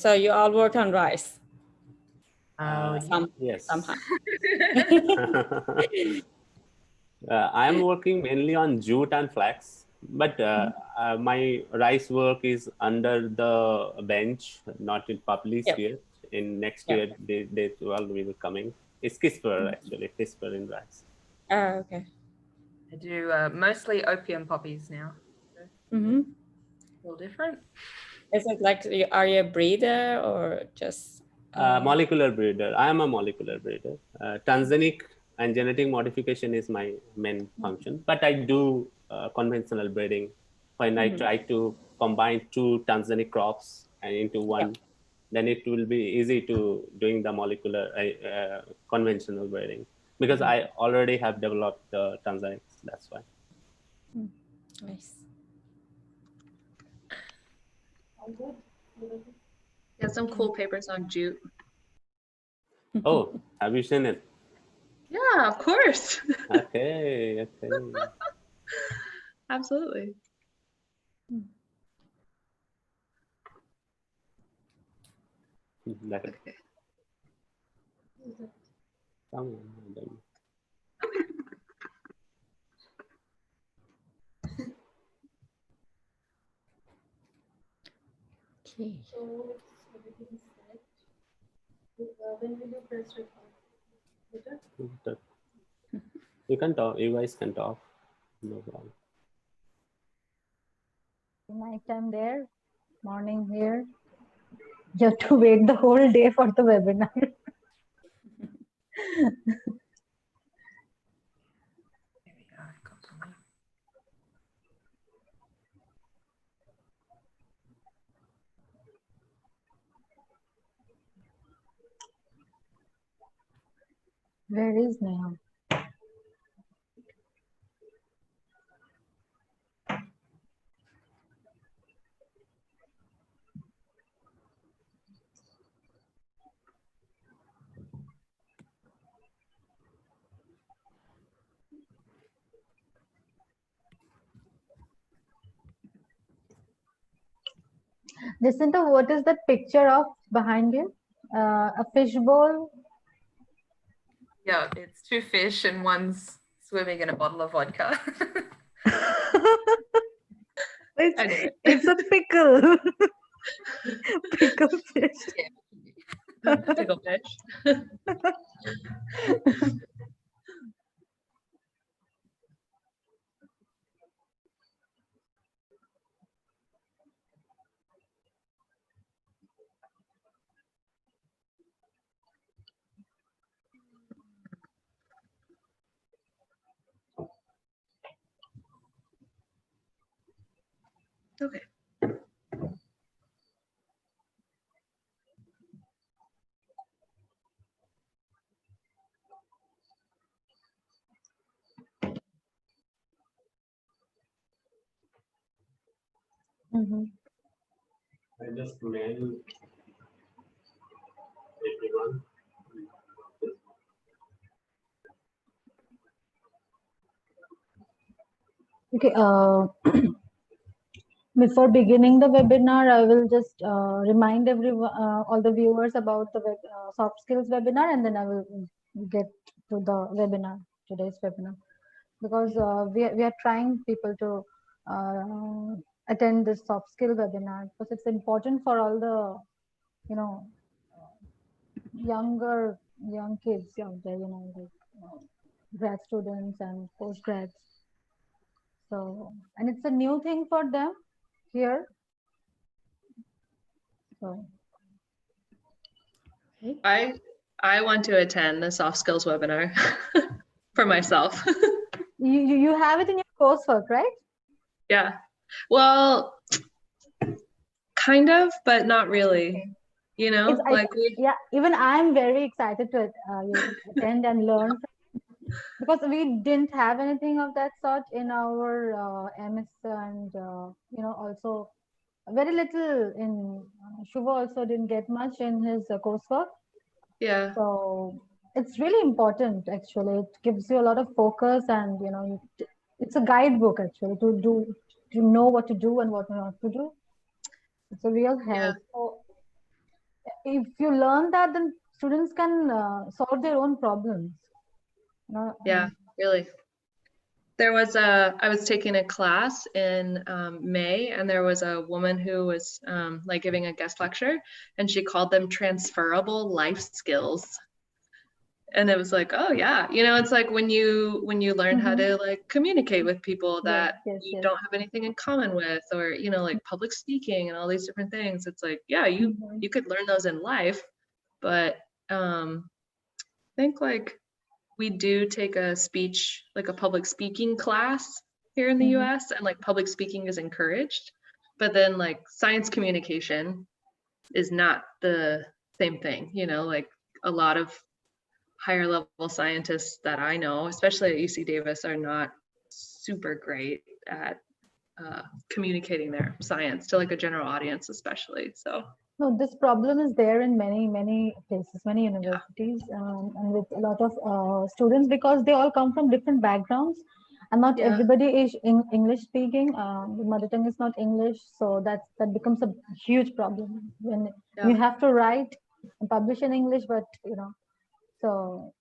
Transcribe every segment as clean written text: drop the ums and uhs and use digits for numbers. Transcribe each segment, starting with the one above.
So you all work on rice? Yes. Somehow. I am working mainly on jute and flax, but my rice work is under the bench, not in published yet. In next year, they will be coming. It's CRISPR actually, CRISPR in rice. Okay. I do mostly opium poppies now. Mm-hmm. A little different. Is it like, are you a breeder or just? Molecular breeder. I am a molecular breeder. Transgenic and genetic modification is my main function, but I do conventional breeding when I try to combine two transgenic crops and into one. Then it will be easy to doing the molecular conventional breeding because I already have developed the transgenics. That's why. Nice. There's some cool papers on jute. Oh, have you seen it? Yeah, of course. Okay. Absolutely. Okay. Come on. Okay. So everything is set. When will you press record? You can talk. You guys can talk. No problem. Nighttime there, morning here. You have to wait the whole day for the webinar. Where is Neha? Jacinta, what is that picture of behind you? A fish bowl? Yeah, it's two fish and one's swimming in a bottle of vodka. It's a pickle. Pickle fish. Yeah. Pickle fish. Okay. I just mail everyone. Okay. Before beginning the webinar, I will just remind everyone, all the viewers about the soft skills webinar, and then I will get to the webinar, today's webinar, because we are trying people to attend this soft skill webinar because it's important for all the, young kids out there, grad students and postgrads. So, and it's a new thing for them here. So I want to attend the soft skills webinar for myself. you have it in your coursework, right? Yeah. Well, kind of, but not really. Yeah, even I'm very excited to attend and learn because we didn't have anything of that sort in our MS, and also very little in Shubha also didn't get much in his coursework. Yeah. So it's really important actually. It gives you a lot of focus, and it's a guidebook actually to know what to do and what not to do. It's a real help. Yeah. So if you learn that, then students can solve their own problems. Yeah, really. I was taking a class in May, and there was a woman who was like giving a guest lecture, and she called them transferable life skills. And it was like, oh yeah, it's like when you learn how to like communicate with people that you don't have anything in common with, or like public speaking and all these different things. It's like, yeah, you could learn those in life, but I think like we do take a speech, like a public speaking class here in the US, and like public speaking is encouraged, but then like science communication is not the same thing, like a lot of higher level scientists that I know, especially at UC Davis, are not super great at communicating their science to like a general audience, especially. So no, this problem is there in many places, many universities, and with a lot of students, because they all come from different backgrounds, and not everybody is English speaking. The mother tongue is not English, so that becomes a huge problem when you have to write and publish in English, but so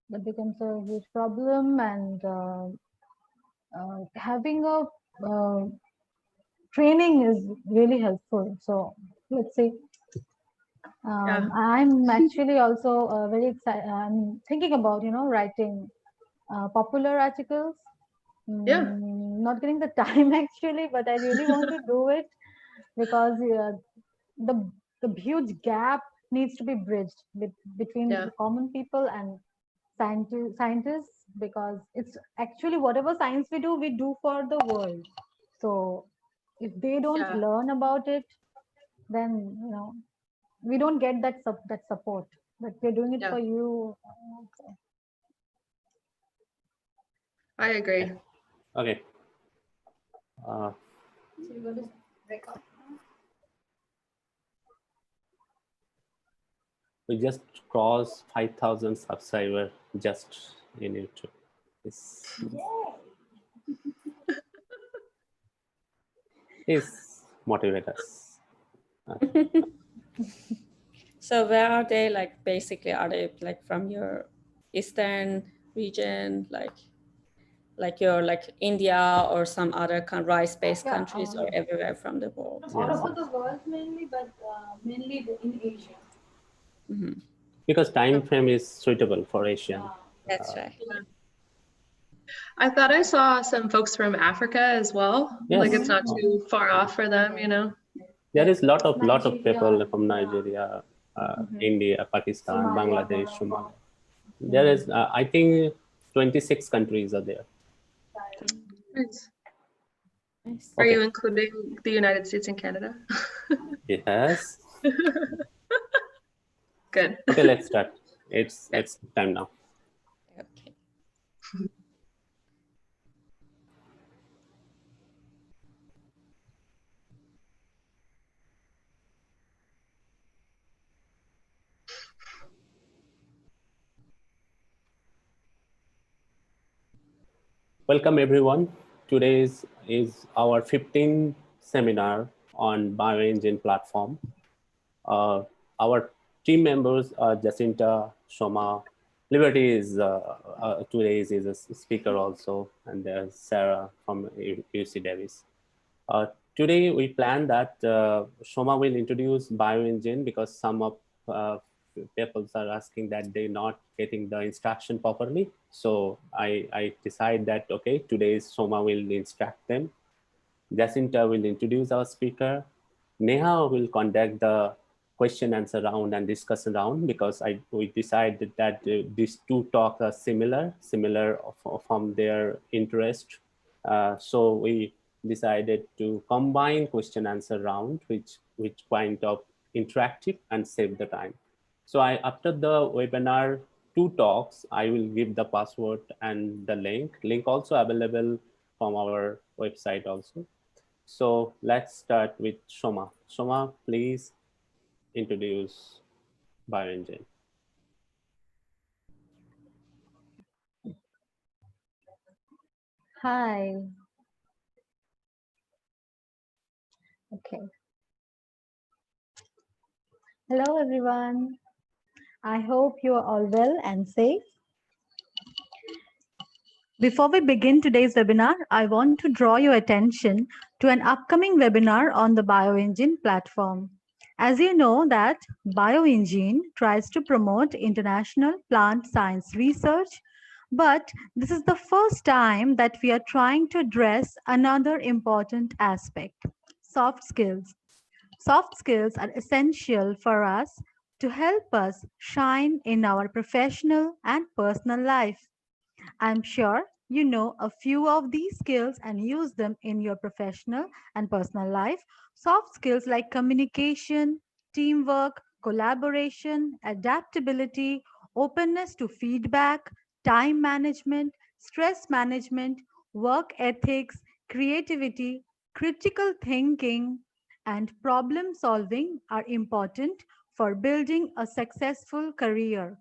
that becomes a huge problem. And having a training is really helpful. So let's see. I'm actually also very excited. I'm thinking about writing popular articles. Not getting the time actually, but I really want to do it, because the huge gap needs to be bridged between the common people and scientists, because it's actually whatever science we do for the world. So if they don't learn about it, then we don't get that support, but we're doing it for you. I agree. Okay. So you want to record? We just crossed 5,000 subscribers just in YouTube. Please motivate us. So where are they, like basically are they like from your eastern region, like you're like India or some other rice-based countries, or everywhere from the world? All over the world mainly, but mainly in Asia. Because time frame is suitable for Asian. That's right. I thought I saw some folks from Africa as well. Like it's not too far off for them, There is lot of people from Nigeria, India, Pakistan, Bangladesh, Somalia. There is, I think, 26 countries are there. Nice. Nice. Are you including the United States and Canada? Yes. Good. Okay, let's start. It's time now. Okay. Welcome everyone. Today is our 15th seminar on Bioingene platform. Our team members are Jacinta, Shoma, Liberty is today is a speaker also, and there's Sara from UC Davis. Today we plan that Shoma will introduce Bioingene, because some of people are asking that they're not getting the instruction properly. So I decide that, okay, today Shoma will instruct them. Jacinta will introduce our speaker. Neha will conduct the question answer round and discussion round, because we decided that these two talks are similar from their interest. So we decided to combine question answer round, which kind of interactive and save the time. So after the webinar, 2 talks, I will give the password and the link also available from our website also. So let's start with Shoma. Shoma, please introduce Bioingene. Hi. Okay. Hello, everyone. I hope you are all well and safe. Before we begin today's webinar, I want to draw your attention to an upcoming webinar on the Bioingene platform. As you know that Bioingene tries to promote international plant science research, but this is the first time that we are trying to address another important aspect, soft skills. Soft skills are essential for us to help us shine in our professional and personal life. I'm sure you know a few of these skills and use them in your professional and personal life. Soft skills like communication, teamwork, collaboration, adaptability, openness to feedback, time management, stress management, work ethics, creativity, critical thinking, and problem solving are important for building a successful career.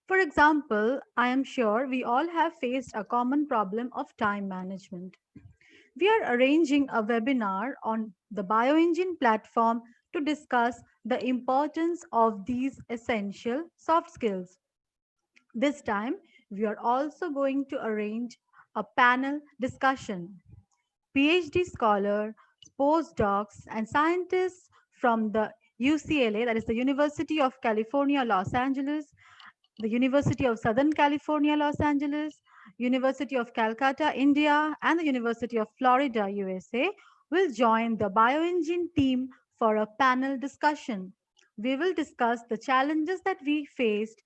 For example, I am sure we all have faced a common problem of time management. We are arranging a webinar on the Bioengine platform to discuss the importance of these essential soft skills. This time, we are also going to arrange a panel discussion. PhD scholars, postdocs, and scientists from the UCLA, that is the University of California, Los Angeles, the University of Southern California, Los Angeles, University of Calcutta, India, and the University of Florida, USA, will join the Bioengine team for a panel discussion. We will discuss the challenges that we faced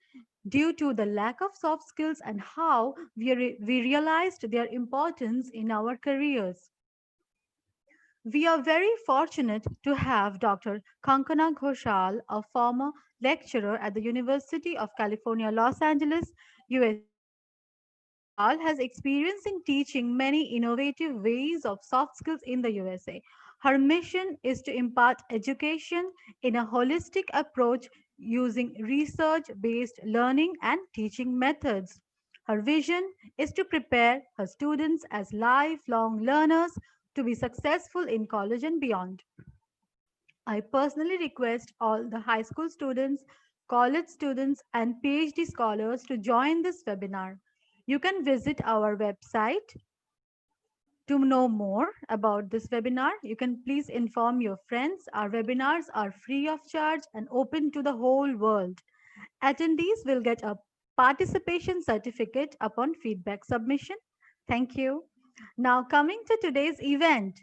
due to the lack of soft skills and how we realized their importance in our careers. We are very fortunate to have Dr. Kankana Ghoshal, a former lecturer at the University of California, Los Angeles, USA. Dr. Ghoshal has experience in teaching many innovative ways of soft skills in the USA. Her mission is to impart education in a holistic approach using research-based learning and teaching methods. Her vision is to prepare her students as lifelong learners to be successful in college and beyond. I personally request all the high school students, college students, and PhD scholars to join this webinar. You can visit our website to know more about this webinar. You can please inform your friends. Our webinars are free of charge and open to the whole world. Attendees will get a participation certificate upon feedback submission. Thank you. Now coming to today's event.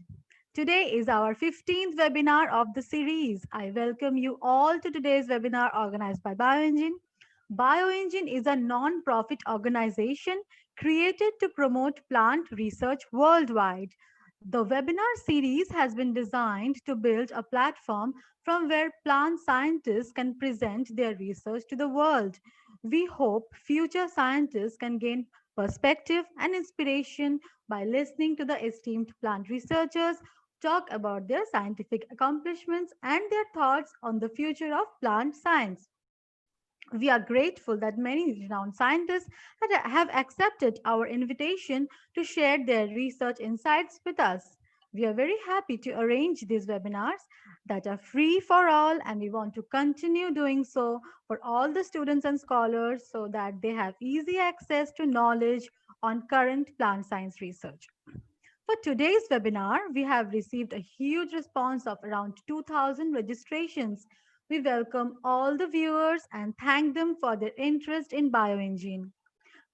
Today is our 15th webinar of the series. I welcome you all to today's webinar organized by Bioengine. Bioengine is a non-profit organization created to promote plant research worldwide. The webinar series has been designed to build a platform from where plant scientists can present their research to the world. We hope future scientists can gain perspective and inspiration by listening to the esteemed plant researchers talk about their scientific accomplishments and their thoughts on the future of plant science. We are grateful that many renowned scientists have accepted our invitation to share their research insights with us. We are very happy to arrange these webinars that are free for all, and we want to continue doing so for all the students and scholars so that they have easy access to knowledge on current plant science research. For today's webinar, we have received a huge response of around 2,000 registrations. We welcome all the viewers and thank them for their interest in Bioengine.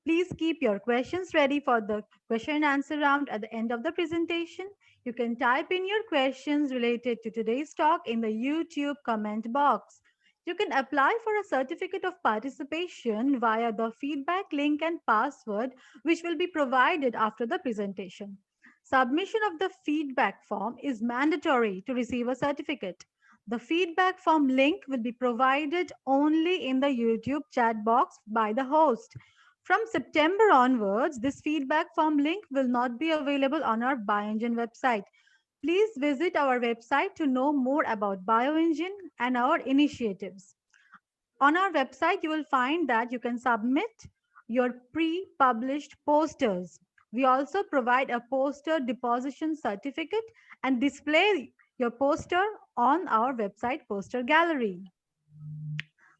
Please keep your questions ready for the question and answer round at the end of the presentation. You can type in your questions related to today's talk in the YouTube comment box. You can apply for a certificate of participation via the feedback link and password, which will be provided after the presentation. Submission of the feedback form is mandatory to receive a certificate. The feedback form link will be provided only in the YouTube chat box by the host. From September onwards, this feedback form link will not be available on our Bioengine website. Please visit our website to know more about Bioengine and our initiatives. On our website, you will find that you can submit your pre-published posters. We also provide a poster deposition certificate and display your poster on our website poster gallery.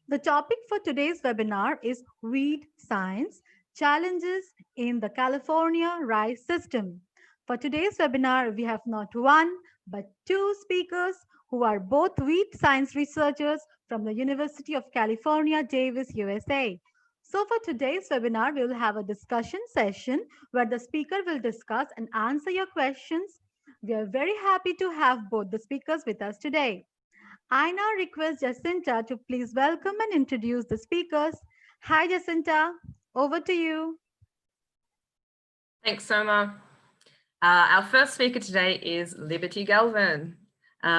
The topic for today's webinar is Wheat Science, Challenges in the California Rice System. For today's webinar, we have not one, but two speakers who are both wheat science researchers from the University of California, Davis, USA. So for today's webinar, we will have a discussion session where the speaker will discuss and answer your questions. We are very happy to have both the speakers with us today. I now request Jacinta to please welcome and introduce the speakers. Hi, Jacinta. Over to you. Thanks, Soma. Our first speaker today is Liberty Galvin.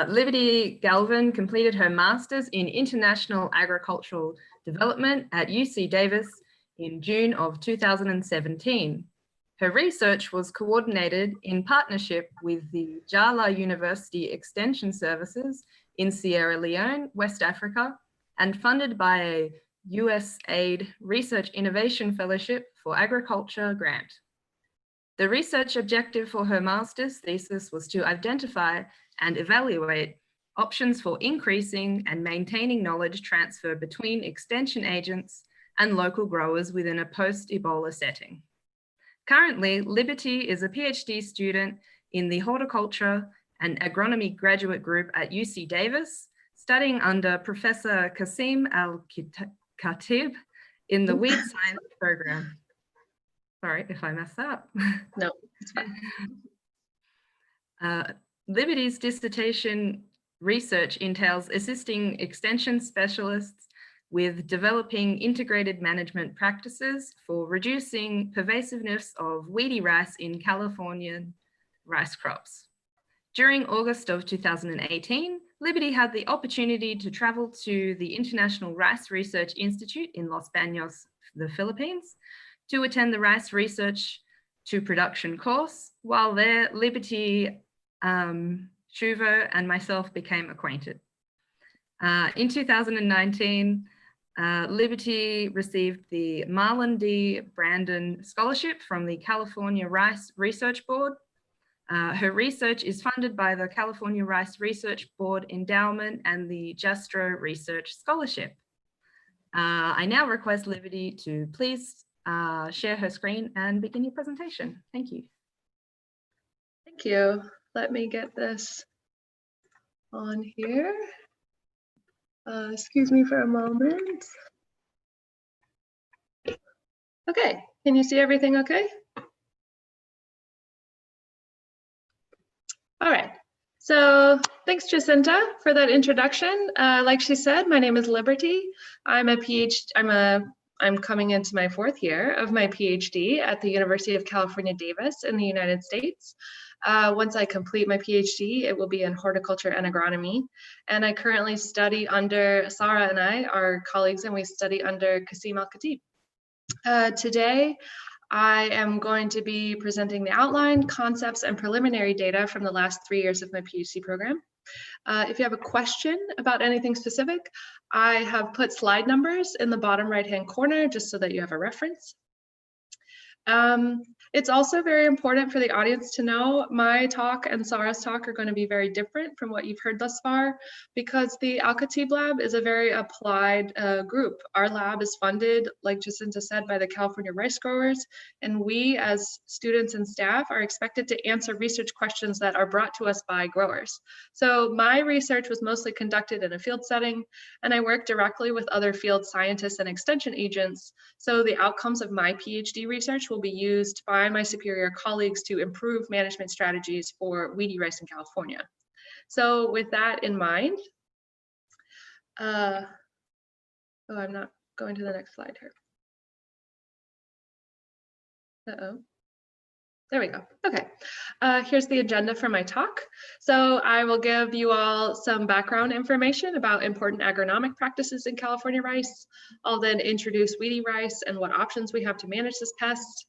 Liberty Galvin completed her Master's in International Agricultural Development at UC Davis in June of 2017. Her research was coordinated in partnership with the Jala University Extension Services in Sierra Leone, West Africa, and funded by a USAID Research Innovation Fellowship for Agriculture grant. The research objective for her master's thesis was to identify and evaluate options for increasing and maintaining knowledge transfer between extension agents and local growers within a post-Ebola setting. Currently, Liberty is a PhD student in the Horticulture and Agronomy graduate group at UC Davis, studying under Professor Qasim Al-Khatib in the Weed Science program. Sorry if I messed that up. No, it's fine. Liberty's dissertation research entails assisting extension specialists with developing integrated management practices for reducing pervasiveness of weedy rice in Californian rice crops. During August of 2018, Liberty had the opportunity to travel to the International Rice Research Institute in Los Baños, the Philippines, to attend the Rice Research to Production course. While there, Liberty, Shuvo, and myself became acquainted. In 2019, Liberty received the Marlon D. Brandon Scholarship from the California Rice Research Board. Her research is funded by the California Rice Research Board Endowment and the Justro Research Scholarship. I now request Liberty to please share her screen and begin your presentation. Thank you. Thank you. Let me get this on here. Excuse me for a moment. Okay, can you see everything okay? All right, so thanks Jacinta for that introduction. Like she said, my name is Liberty. I'm coming into my 4th year of my PhD at the University of California, Davis in the United States. Once I complete my PhD, it will be in horticulture and agronomy. And I currently study under, Sara and I are colleagues, and we study under Qasim Al-Khatib. Today, I am going to be presenting the outline, concepts, and preliminary data from the last 3 years of my PhD program. If you have a question about anything specific, I have put slide numbers in the bottom right-hand corner just so that you have a reference. It's also very important for the audience to know my talk and Sara's talk are going to be very different from what you've heard thus far, because the Al-Khatib lab is a very applied group. Our lab is funded, like Jacinta said, by the California rice growers, and we as students and staff are expected to answer research questions that are brought to us by growers. So my research was mostly conducted in a field setting, and I work directly with other field scientists and extension agents. So the outcomes of my PhD research will be used by my superior colleagues to improve management strategies for weedy rice in California. So with that in mind, oh, I'm not going to the next slide here. Uh-oh. There we go. Okay, here's the agenda for my talk. So I will give you all some background information about important agronomic practices in California rice. I'll then introduce weedy rice and what options we have to manage this pest.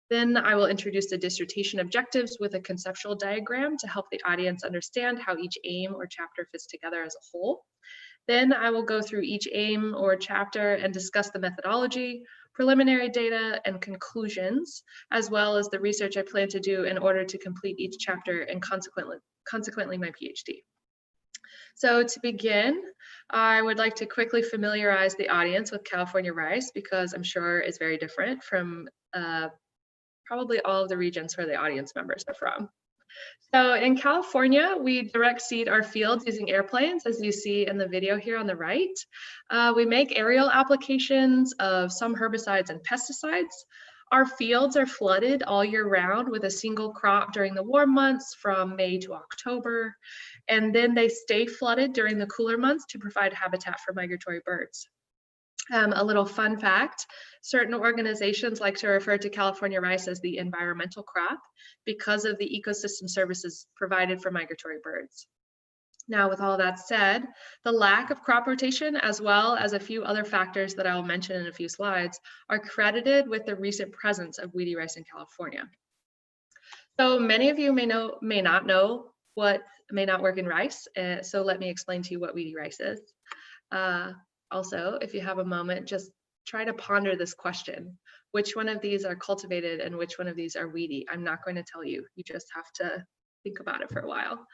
Then I will introduce the dissertation objectives with a conceptual diagram to help the audience understand how each aim or chapter fits together as a whole. Then I will go through each aim or chapter and discuss the methodology, preliminary data, and conclusions, as well as the research I plan to do in order to complete each chapter and consequently my PhD. So to begin, I would like to quickly familiarize the audience with California rice because I'm sure it's very different from probably all of the regions where the audience members are from. So in California, we direct seed our fields using airplanes, as you see in the video here on the right. We make aerial applications of some herbicides and pesticides. Our fields are flooded all year round with a single crop during the warm months from May to October, and then they stay flooded during the cooler months to provide habitat for migratory birds. A little fun fact, certain organizations like to refer to California rice as the environmental crop because of the ecosystem services provided for migratory birds. Now, with all that said, the lack of crop rotation, as well as a few other factors that I'll mention in a few slides, are credited with the recent presence of weedy rice in California. So many of you may not know what may not work in rice, so let me explain to you what weedy rice is. Also, if you have a moment, just try to ponder this question. Which one of these are cultivated and which one of these are weedy? I'm not going to tell you. You just have to think about it for a while.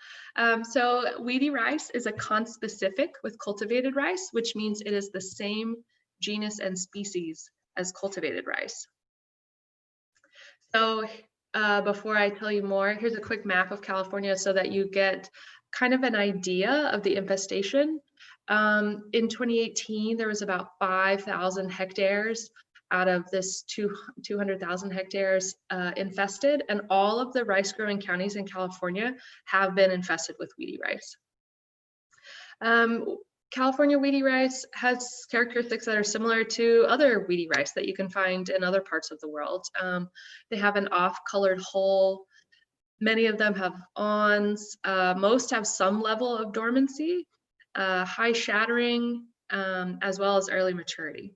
So weedy rice is a conspecific with cultivated rice, which means it is the same genus and species as cultivated rice. So before I tell you more, here's a quick map of California so that you get kind of an idea of the infestation. In 2018, there was about 5,000 hectares out of this 200,000 hectares infested, and all of the rice growing counties in California have been infested with weedy rice. California weedy rice has characteristics that are similar to other weedy rice that you can find in other parts of the world. They have an off-colored hull. Many of them have awns. Most have some level of dormancy, high shattering, as well as early maturity.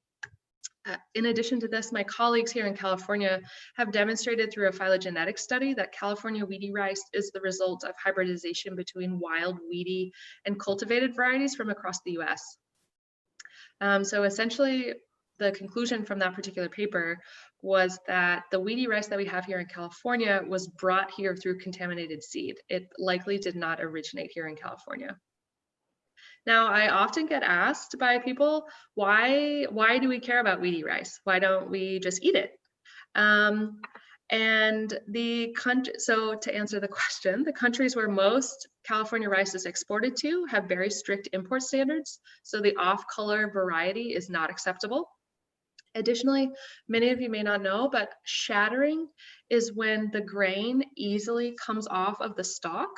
In addition to this, my colleagues here in California have demonstrated through a phylogenetic study that California weedy rice is the result of hybridization between wild weedy and cultivated varieties from across the US. So essentially, the conclusion from that particular paper was that the weedy rice that we have here in California was brought here through contaminated seed. It likely did not originate here in California. Now, I often get asked by people, why do we care about weedy rice? Why don't we just eat it? So to answer the question, the countries where most California rice is exported to have very strict import standards, so the off-color variety is not acceptable. Additionally, many of you may not know, but shattering is when the grain easily comes off of the stalk.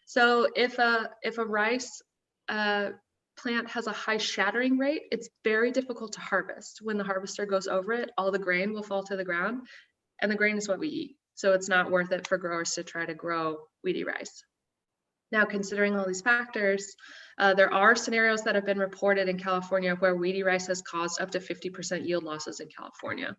So if a rice plant has a high shattering rate, it's very difficult to harvest. When the harvester goes over it, all the grain will fall to the ground, and the grain is what we eat. So it's not worth it for growers to try to grow weedy rice. Now, considering all these factors, there are scenarios that have been reported in California where weedy rice has caused up to 50% yield losses in California.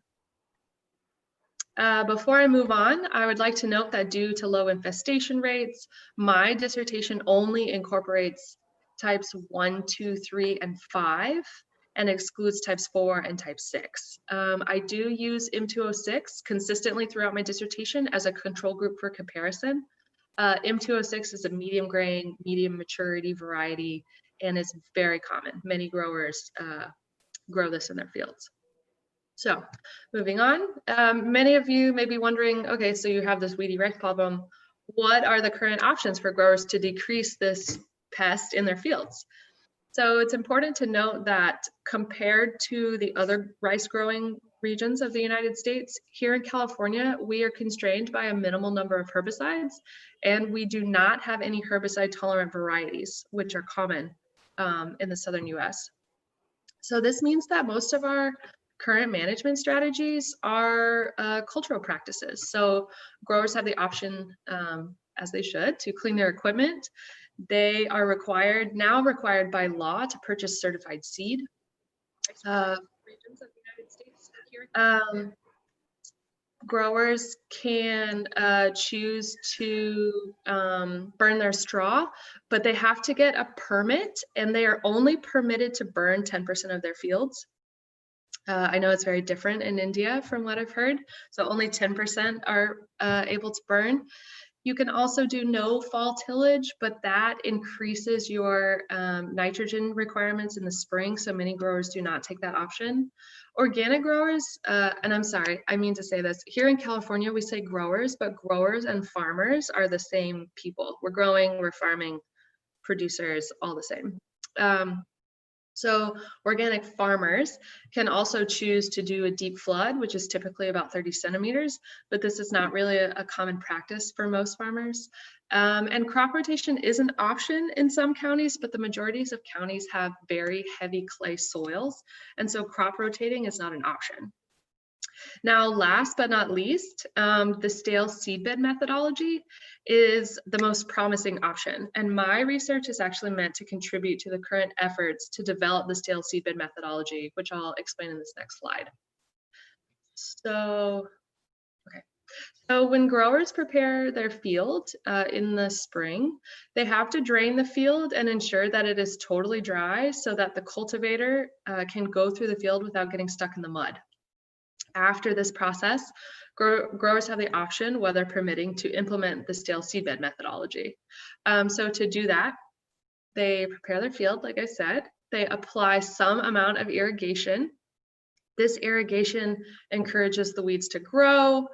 Before I move on, I would like to note that due to low infestation rates, my dissertation only incorporates types 1, 2, 3, and 5, and excludes types 4 and type 6. I do use IM206 consistently throughout my dissertation as a control group for comparison. IM206 is a medium grain, medium maturity variety, and it's very common. Many growers grow this in their fields. So moving on, many of you may be wondering, okay, so you have this weedy rice problem. What are the current options for growers to decrease this pest in their fields? So it's important to note that compared to the other rice growing regions of the United States, here in California, we are constrained by a minimal number of herbicides, and we do not have any herbicide tolerant varieties, which are common in the southern US. So this means that most of our current management strategies are cultural practices. So growers have the option, as they should, to clean their equipment. They are now required by law to purchase certified seed. Regions of the United States here. Growers can choose to burn their straw, but they have to get a permit, and they are only permitted to burn 10% of their fields. I know it's very different in India from what I've heard. So only 10% are able to burn. You can also do no fall tillage, but that increases your nitrogen requirements in the spring, so many growers do not take that option. Organic growers, and I'm sorry, I mean to say this, here in California we say growers, but growers and farmers are the same people. We're growing, we're farming, producers, all the same. So organic farmers can also choose to do a deep flood, which is typically about 30 centimeters, but this is not really a common practice for most farmers. And crop rotation is an option in some counties, but the majorities of counties have very heavy clay soils, and so crop rotating is not an option. Now, last but not least, the stale seedbed methodology is the most promising option. And my research is actually meant to contribute to the current efforts to develop the stale seedbed methodology, which I'll explain in this next slide. So when growers prepare their field in the spring, they have to drain the field and ensure that it is totally dry so that the cultivator can go through the field without getting stuck in the mud. After this process, growers have the option, weather permitting, to implement the stale seedbed methodology. So to do that, they prepare their field, like I said, they apply some amount of irrigation. This irrigation encourages the weeds to grow.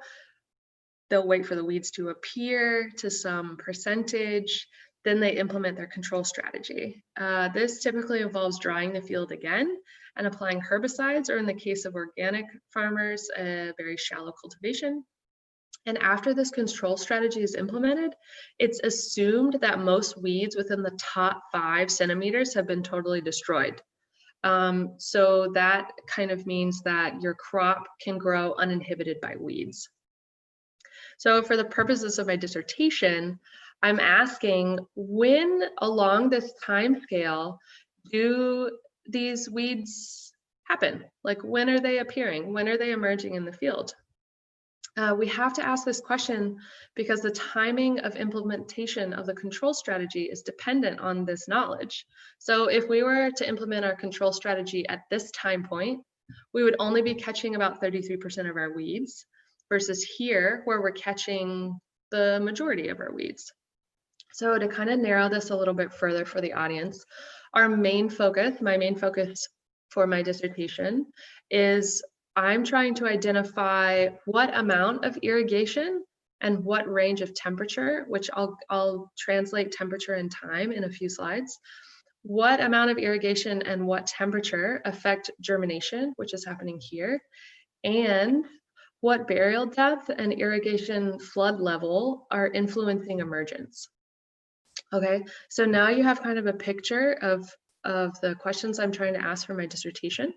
They'll wait for the weeds to appear to some percentage. Then they implement their control strategy. This typically involves drying the field again and applying herbicides, or in the case of organic farmers, a very shallow cultivation. And after this control strategy is implemented, it's assumed that most weeds within the top 5 centimeters have been totally destroyed. So that kind of means that your crop can grow uninhibited by weeds. So for the purposes of my dissertation, I'm asking, when along this time scale do these weeds happen? Like, when are they appearing? When are they emerging in the field? We have to ask this question because the timing of implementation of the control strategy is dependent on this knowledge. So if we were to implement our control strategy at this time point, we would only be catching about 33% of our weeds, versus here where we're catching the majority of our weeds. So to kind of narrow this a little bit further for the audience, our main focus, my main focus for my dissertation is I'm trying to identify what amount of irrigation and what range of temperature, which I'll translate temperature and time in a few slides, what amount of irrigation and what temperature affect germination, which is happening here, and what burial depth and irrigation flood level are influencing emergence. Okay, so now you have kind of a picture of the questions I'm trying to ask for my dissertation.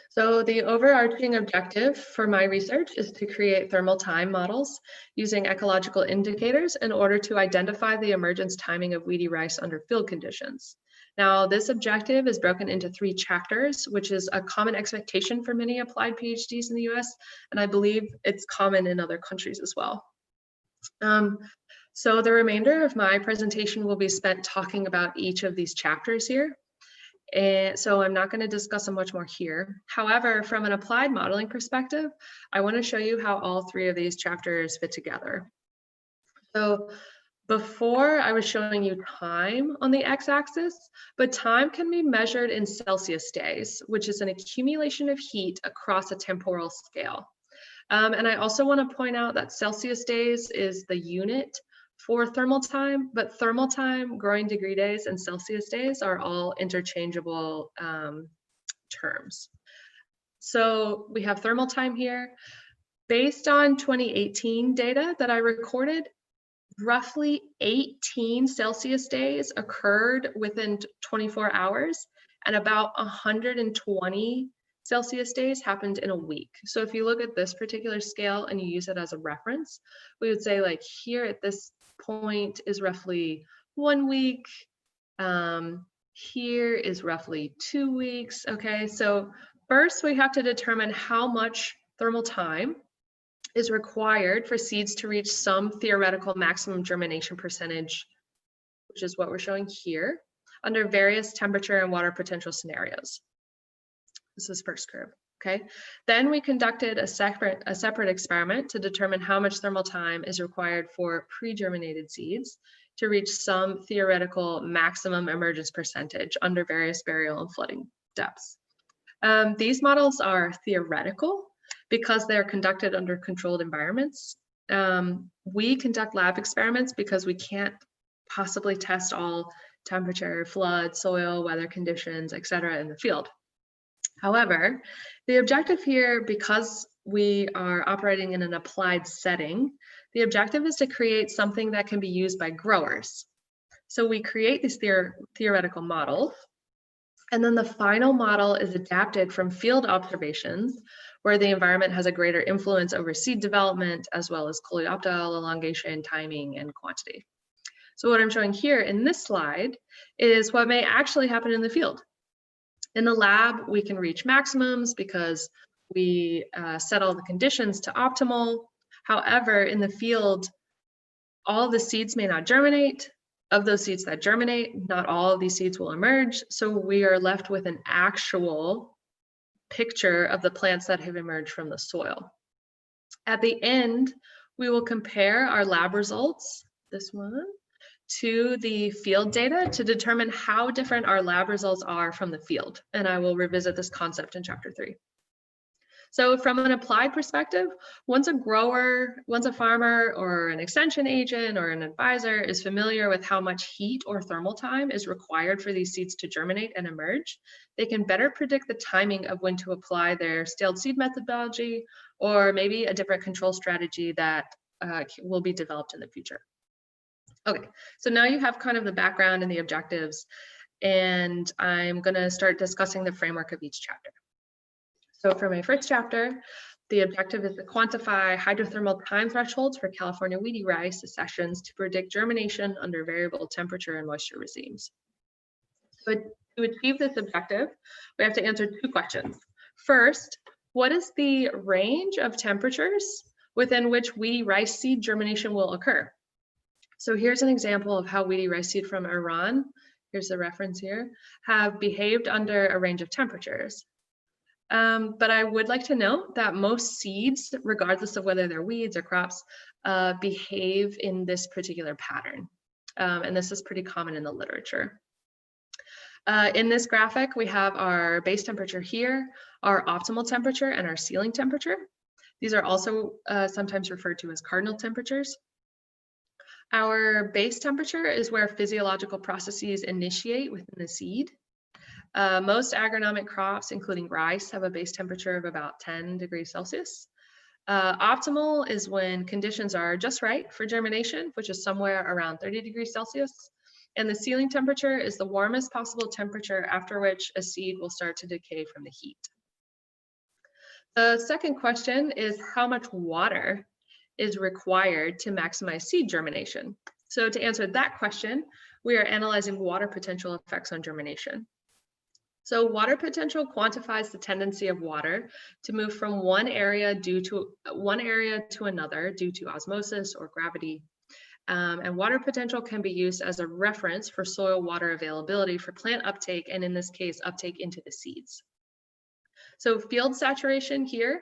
So the overarching objective for my research is to create thermal time models using ecological indicators in order to identify the emergence timing of weedy rice under field conditions. Now, this objective is broken into 3 chapters, which is a common expectation for many applied PhDs in the US, and I believe it's common in other countries as well. So the remainder of my presentation will be spent talking about each of these chapters here. And so I'm not going to discuss them much more here. However, from an applied modeling perspective, I want to show you how all 3 of these chapters fit together. So before I was showing you time on the x-axis, but time can be measured in Celsius days, which is an accumulation of heat across a temporal scale. And I also want to point out that Celsius days is the unit for thermal time, but thermal time, growing degree days, and Celsius days are all interchangeable terms. So we have thermal time here. Based on 2018 data that I recorded, roughly 18 Celsius days occurred within 24 hours, and about 120 Celsius days happened in a week. So if you look at this particular scale and you use it as a reference, we would say like here at this point is roughly 1 week. Here is roughly 2 weeks. Okay, so first we have to determine how much thermal time is required for seeds to reach some theoretical maximum germination percentage, which is what we're showing here, under various temperature and water potential scenarios. This is first curve, Okay, then we conducted a separate experiment to determine how much thermal time is required for pre-germinated seeds to reach some theoretical maximum emergence percentage under various burial and flooding depths. These models are theoretical because they're conducted under controlled environments. We conduct lab experiments because we can't possibly test all temperature, flood, soil, weather conditions, etc. in the field. However, the objective here, because we are operating in an applied setting, the objective is to create something that can be used by growers. So we create these theoretical models, and then the final model is adapted from field observations where the environment has a greater influence over seed development, as well as coleoptile elongation, timing, and quantity. So what I'm showing here in this slide is what may actually happen in the field. In the lab, we can reach maximums because we set all the conditions to optimal. However, in the field, all the seeds may not germinate. Of those seeds that germinate, not all of these seeds will emerge. So we are left with an actual picture of the plants that have emerged from the soil. At the end, we will compare our lab results, this one, to the field data to determine how different our lab results are from the field. And I will revisit this concept in chapter 3. So from an applied perspective, once a farmer or an extension agent or an advisor is familiar with how much heat or thermal time is required for these seeds to germinate and emerge, they can better predict the timing of when to apply their scaled seed methodology or maybe a different control strategy that will be developed in the future. Okay, so now you have kind of the background and the objectives, and I'm going to start discussing the framework of each chapter. So for my first chapter, the objective is to quantify hydrothermal time thresholds for California Weedy Rice accessions to predict germination under variable temperature and moisture regimes. So to achieve this objective, we have to answer 2 questions. First, what is the range of temperatures within which Weedy Rice seed germination will occur? So here's an example of how Weedy Rice seed from Iran, here's the reference here, have behaved under a range of temperatures. But I would like to note that most seeds, regardless of whether they're weeds or crops, behave in this particular pattern. And this is pretty common in the literature. In this graphic, we have our base temperature here, our optimal temperature, and our ceiling temperature. These are also sometimes referred to as cardinal temperatures. Our base temperature is where physiological processes initiate within the seed. Most agronomic crops, including rice, have a base temperature of about 10 degrees Celsius. Optimal is when conditions are just right for germination, which is somewhere around 30 degrees Celsius. And the ceiling temperature is the warmest possible temperature after which a seed will start to decay from the heat. The second question is how much water is required to maximize seed germination. So to answer that question, we are analyzing water potential effects on germination. So water potential quantifies the tendency of water to move from one area to another due to osmosis or gravity. And water potential can be used as a reference for soil water availability for plant uptake, and in this case, uptake into the seeds. So field saturation here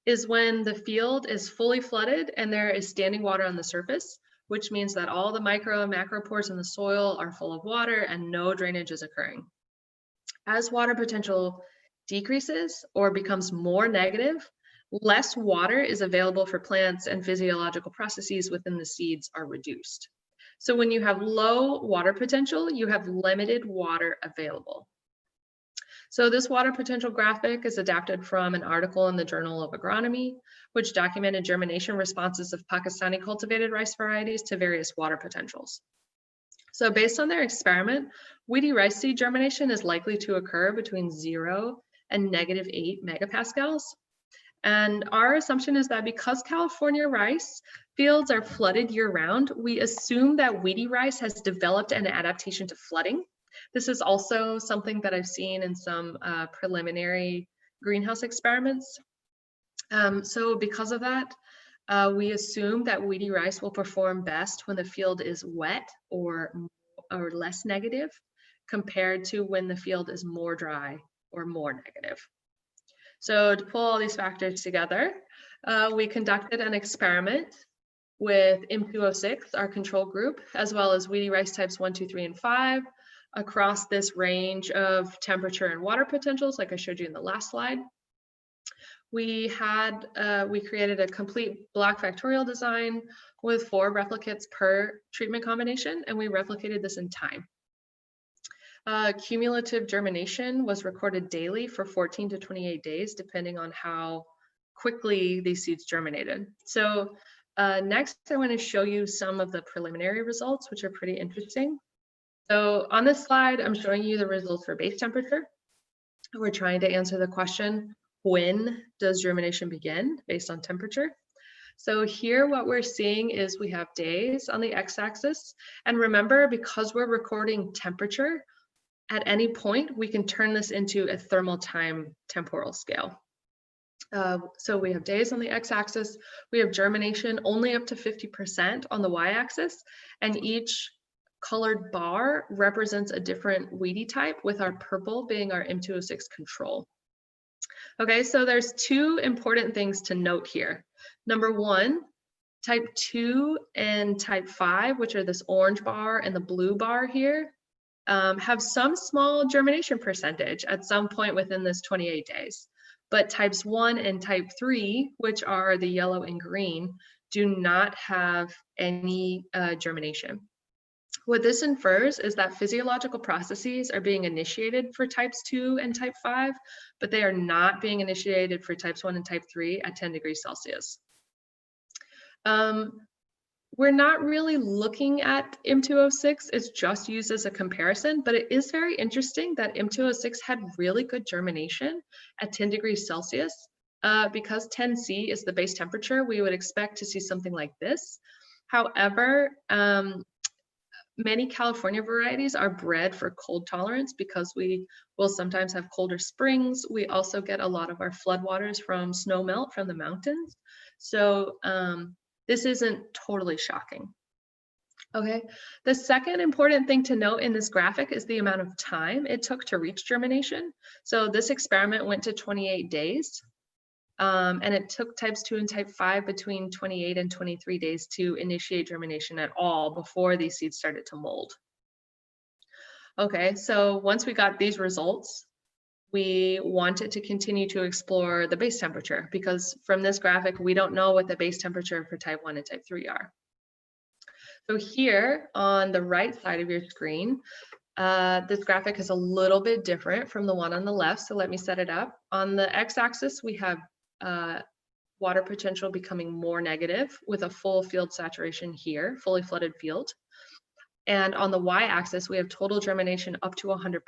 is when the field is fully flooded and there is standing water on the surface, which means that all the micro and macro pores in the soil are full of water and no drainage is occurring. As water potential decreases or becomes more negative, less water is available for plants and physiological processes within the seeds are reduced. So when you have low water potential, you have limited water available. So this water potential graphic is adapted from an article in the Journal of Agronomy, which documented germination responses of Pakistani cultivated rice varieties to various water potentials. So based on their experiment, Weedy rice seed germination is likely to occur between 0 and -8 megapascals. And our assumption is that because California rice fields are flooded year-round, we assume that Weedy rice has developed an adaptation to flooding. This is also something that I've seen in some preliminary greenhouse experiments. So because of that, we assume that Weedy rice will perform best when the field is wet or less negative compared to when the field is more dry or more negative. So to pull all these factors together, we conducted an experiment with M206, our control group, as well as Weedy Rice types 1, 2, 3, and 5 across this range of temperature and water potentials, like I showed you in the last slide. We created a complete block factorial design with 4 replicates per treatment combination, and we replicated this in time. Cumulative germination was recorded daily for 14 to 28 days, depending on how quickly these seeds germinated. So next, I want to show you some of the preliminary results, which are pretty interesting. So on this slide, I'm showing you the results for base temperature. We're trying to answer the question, when does germination begin based on temperature? So here what we're seeing is we have days on the x-axis. And remember, because we're recording temperature, at any point, we can turn this into a thermal time temporal scale. So we have days on the x-axis, we have germination only up to 50% on the y-axis, and each colored bar represents a different Wheaty type, with our purple being our M206 control. Okay, so there's 2 important things to note here. Number 1, type 2 and type 5, which are this orange bar and the blue bar here, have some small germination percentage at some point within this 28 days. But types 1 and type 3, which are the yellow and green, do not have any germination. What this infers is that physiological processes are being initiated for types 2 and type 5, but they are not being initiated for types 1 and type 3 at 10 degrees Celsius. We're not really looking at M206, it's just used as a comparison, but it is very interesting that M206 had really good germination at 10 degrees Celsius. Because 10C is the base temperature, we would expect to see something like this. However, many California varieties are bred for cold tolerance because we will sometimes have colder springs. We also get a lot of our floodwaters from snow melt from the mountains. So this isn't totally shocking. Okay, the second important thing to note in this graphic is the amount of time it took to reach germination. So this experiment went to 28 days. And it took types 2 and type 5 between 28 and 23 days to initiate germination at all before these seeds started to mold. Okay, so once we got these results, we wanted to continue to explore the base temperature, because from this graphic, we don't know what the base temperature for type 1 and type 3 are. So here on the right side of your screen, this graphic is a little bit different from the one on the left, so let me set it up. On the x-axis, we have water potential becoming more negative with a full field saturation here, fully flooded field. And on the y-axis, we have total germination up to 100%.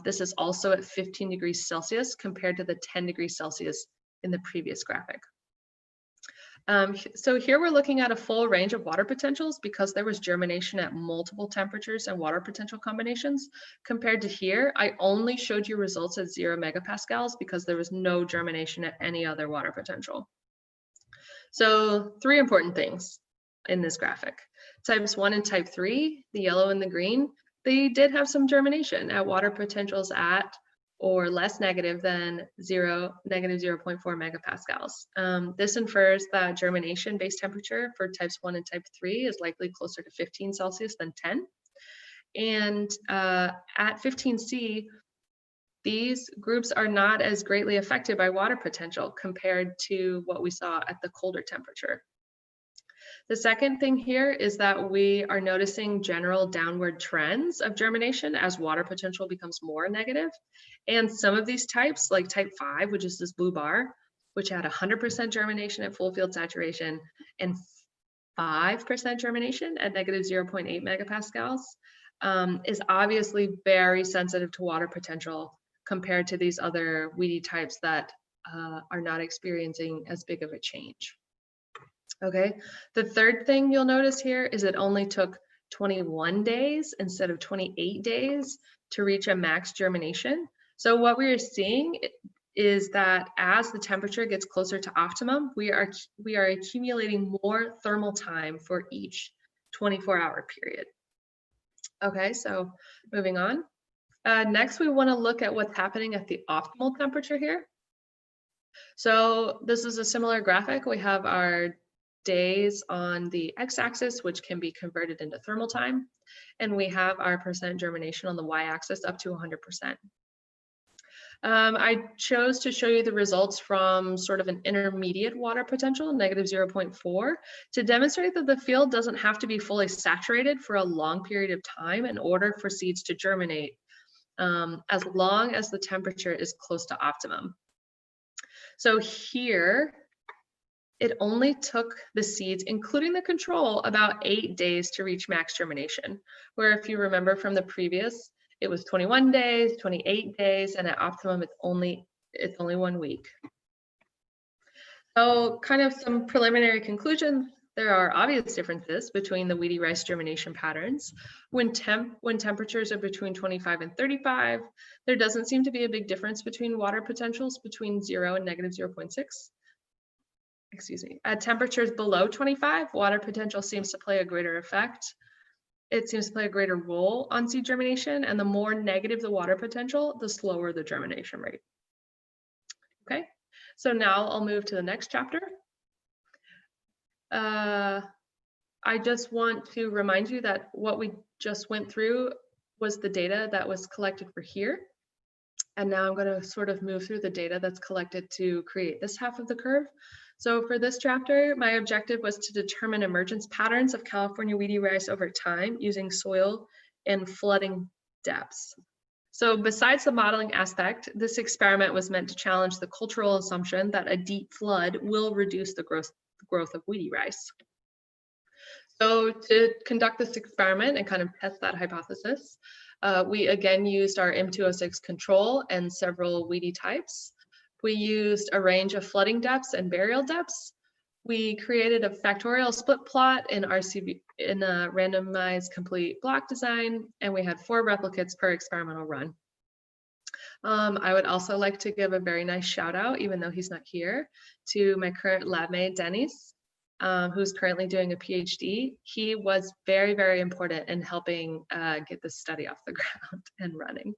This is also at 15 degrees Celsius compared to the 10 degrees Celsius in the previous graphic. So here we're looking at a full range of water potentials because there was germination at multiple temperatures and water potential combinations. Compared to here, I only showed you results at 0 megapascals because there was no germination at any other water potential. So 3 important things in this graphic. Types 1 and type 3, the yellow and the green, they did have some germination at water potentials at or less negative than negative 0.4 megapascals. This infers that germination base temperature for types 1 and type 3 is likely closer to 15 Celsius than 10. And at 15C, these groups are not as greatly affected by water potential compared to what we saw at the colder temperature. The second thing here is that we are noticing general downward trends of germination as water potential becomes more negative. And some of these types, like type 5, which is this blue bar, which had 100% germination at full field saturation and 5% germination at negative 0.8 megapascals, is obviously very sensitive to water potential compared to these other Wheaty types that are not experiencing as big of a change. Okay, the third thing you'll notice here is it only took 21 days instead of 28 days to reach a max germination. So what we are seeing is that as the temperature gets closer to optimum, we are accumulating more thermal time for each 24-hour period. Okay, so moving on. Next, we want to look at what's happening at the optimal temperature here. So this is a similar graphic. We have our days on the x-axis, which can be converted into thermal time, and we have our percent germination on the y-axis up to 100%. I chose to show you the results from sort of an intermediate water potential, -0.4, to demonstrate that the field doesn't have to be fully saturated for a long period of time in order for seeds to germinate, as long as the temperature is close to optimum. So here, it only took the seeds, including the control, about 8 days to reach max germination, where if you remember from the previous, it was 21 days, 28 days, and at optimum, it's only 1 week. So kind of some preliminary conclusions. There are obvious differences between the Weedy Rice germination patterns. When temperatures are between 25 and 35, there doesn't seem to be a big difference between water potentials between 0 and -0.6. Excuse me. At temperatures below 25, water potential seems to play a greater effect. It seems to play a greater role on seed germination, and the more negative the water potential, the slower the germination rate. Okay, so now I'll move to the next chapter. I just want to remind you that what we just went through was the data that was collected for here. And now I'm going to sort of move through the data that's collected to create this half of the curve. So for this chapter, my objective was to determine emergence patterns of California weedy rice over time using soil and flooding depths. So besides the modeling aspect, this experiment was meant to challenge the cultural assumption that a deep flood will reduce the growth of weedy rice. So to conduct this experiment and kind of test that hypothesis, we again used our M206 control and several weedy types. We used a range of flooding depths and burial depths. We created a factorial split plot in RCV in a randomized complete block design, and we had 4 replicates per experimental run. I would also like to give a very nice shout out, even though he's not here, to my current lab mate, Dennis, who's currently doing a PhD. He was very, very important in helping get this study off the ground and running.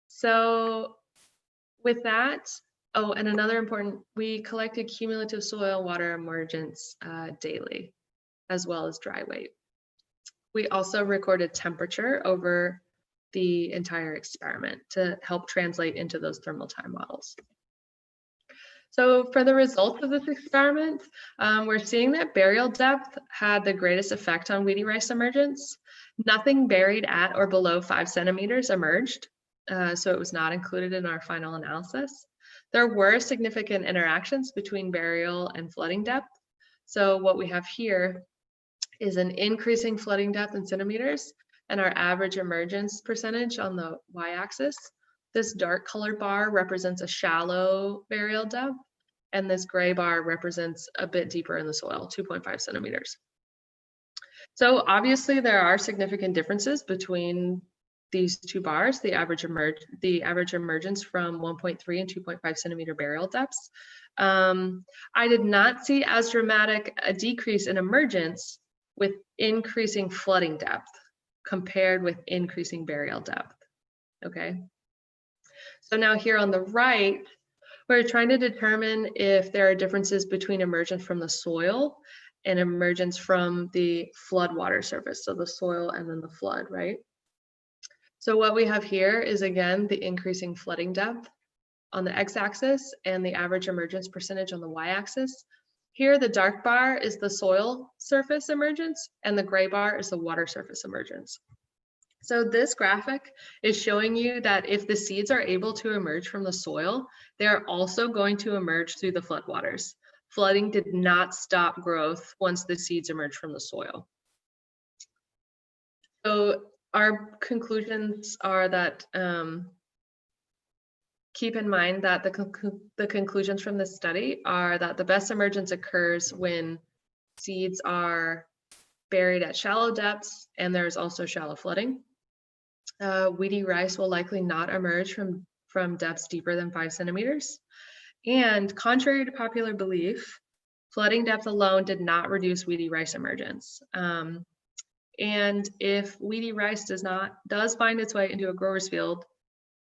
So with that, oh, and another important, we collected cumulative soil water emergence daily, as well as dry weight. We also recorded temperature over the entire experiment to help translate into those thermal time models. So for the results of this experiment, we're seeing that burial depth had the greatest effect on weedy rice emergence. Nothing buried at or below 5 centimeters emerged, so it was not included in our final analysis. There were significant interactions between burial and flooding depth. So what we have here is an increasing flooding depth in centimeters and our average emergence percentage on the y-axis. This dark colored bar represents a shallow burial depth, and this gray bar represents a bit deeper in the soil, 2.5 centimeters. So obviously there are significant differences between these 2 bars, the average emergence from 1.3 and 2.5 centimeter burial depths. I did not see as dramatic a decrease in emergence with increasing flooding depth compared with increasing burial depth, okay? So now here on the right, we're trying to determine if there are differences between emergence from the soil and emergence from the flood water surface, so the soil and then the flood, right? So what we have here is, again, the increasing flooding depth on the x-axis and the average emergence percentage on the y-axis. Here, the dark bar is the soil surface emergence, and the gray bar is the water surface emergence. So this graphic is showing you that if the seeds are able to emerge from the soil, they are also going to emerge through the floodwaters. Flooding did not stop growth once the seeds emerged from the soil. So our conclusions are that keep in mind that the conclusions from this study are that the best emergence occurs when seeds are buried at shallow depths and there's also shallow flooding. Weedy rice will likely not emerge from depths deeper than 5 centimeters. And contrary to popular belief, flooding depth alone did not reduce weedy rice emergence. And if Weedy Rice does find its way into a grower's field,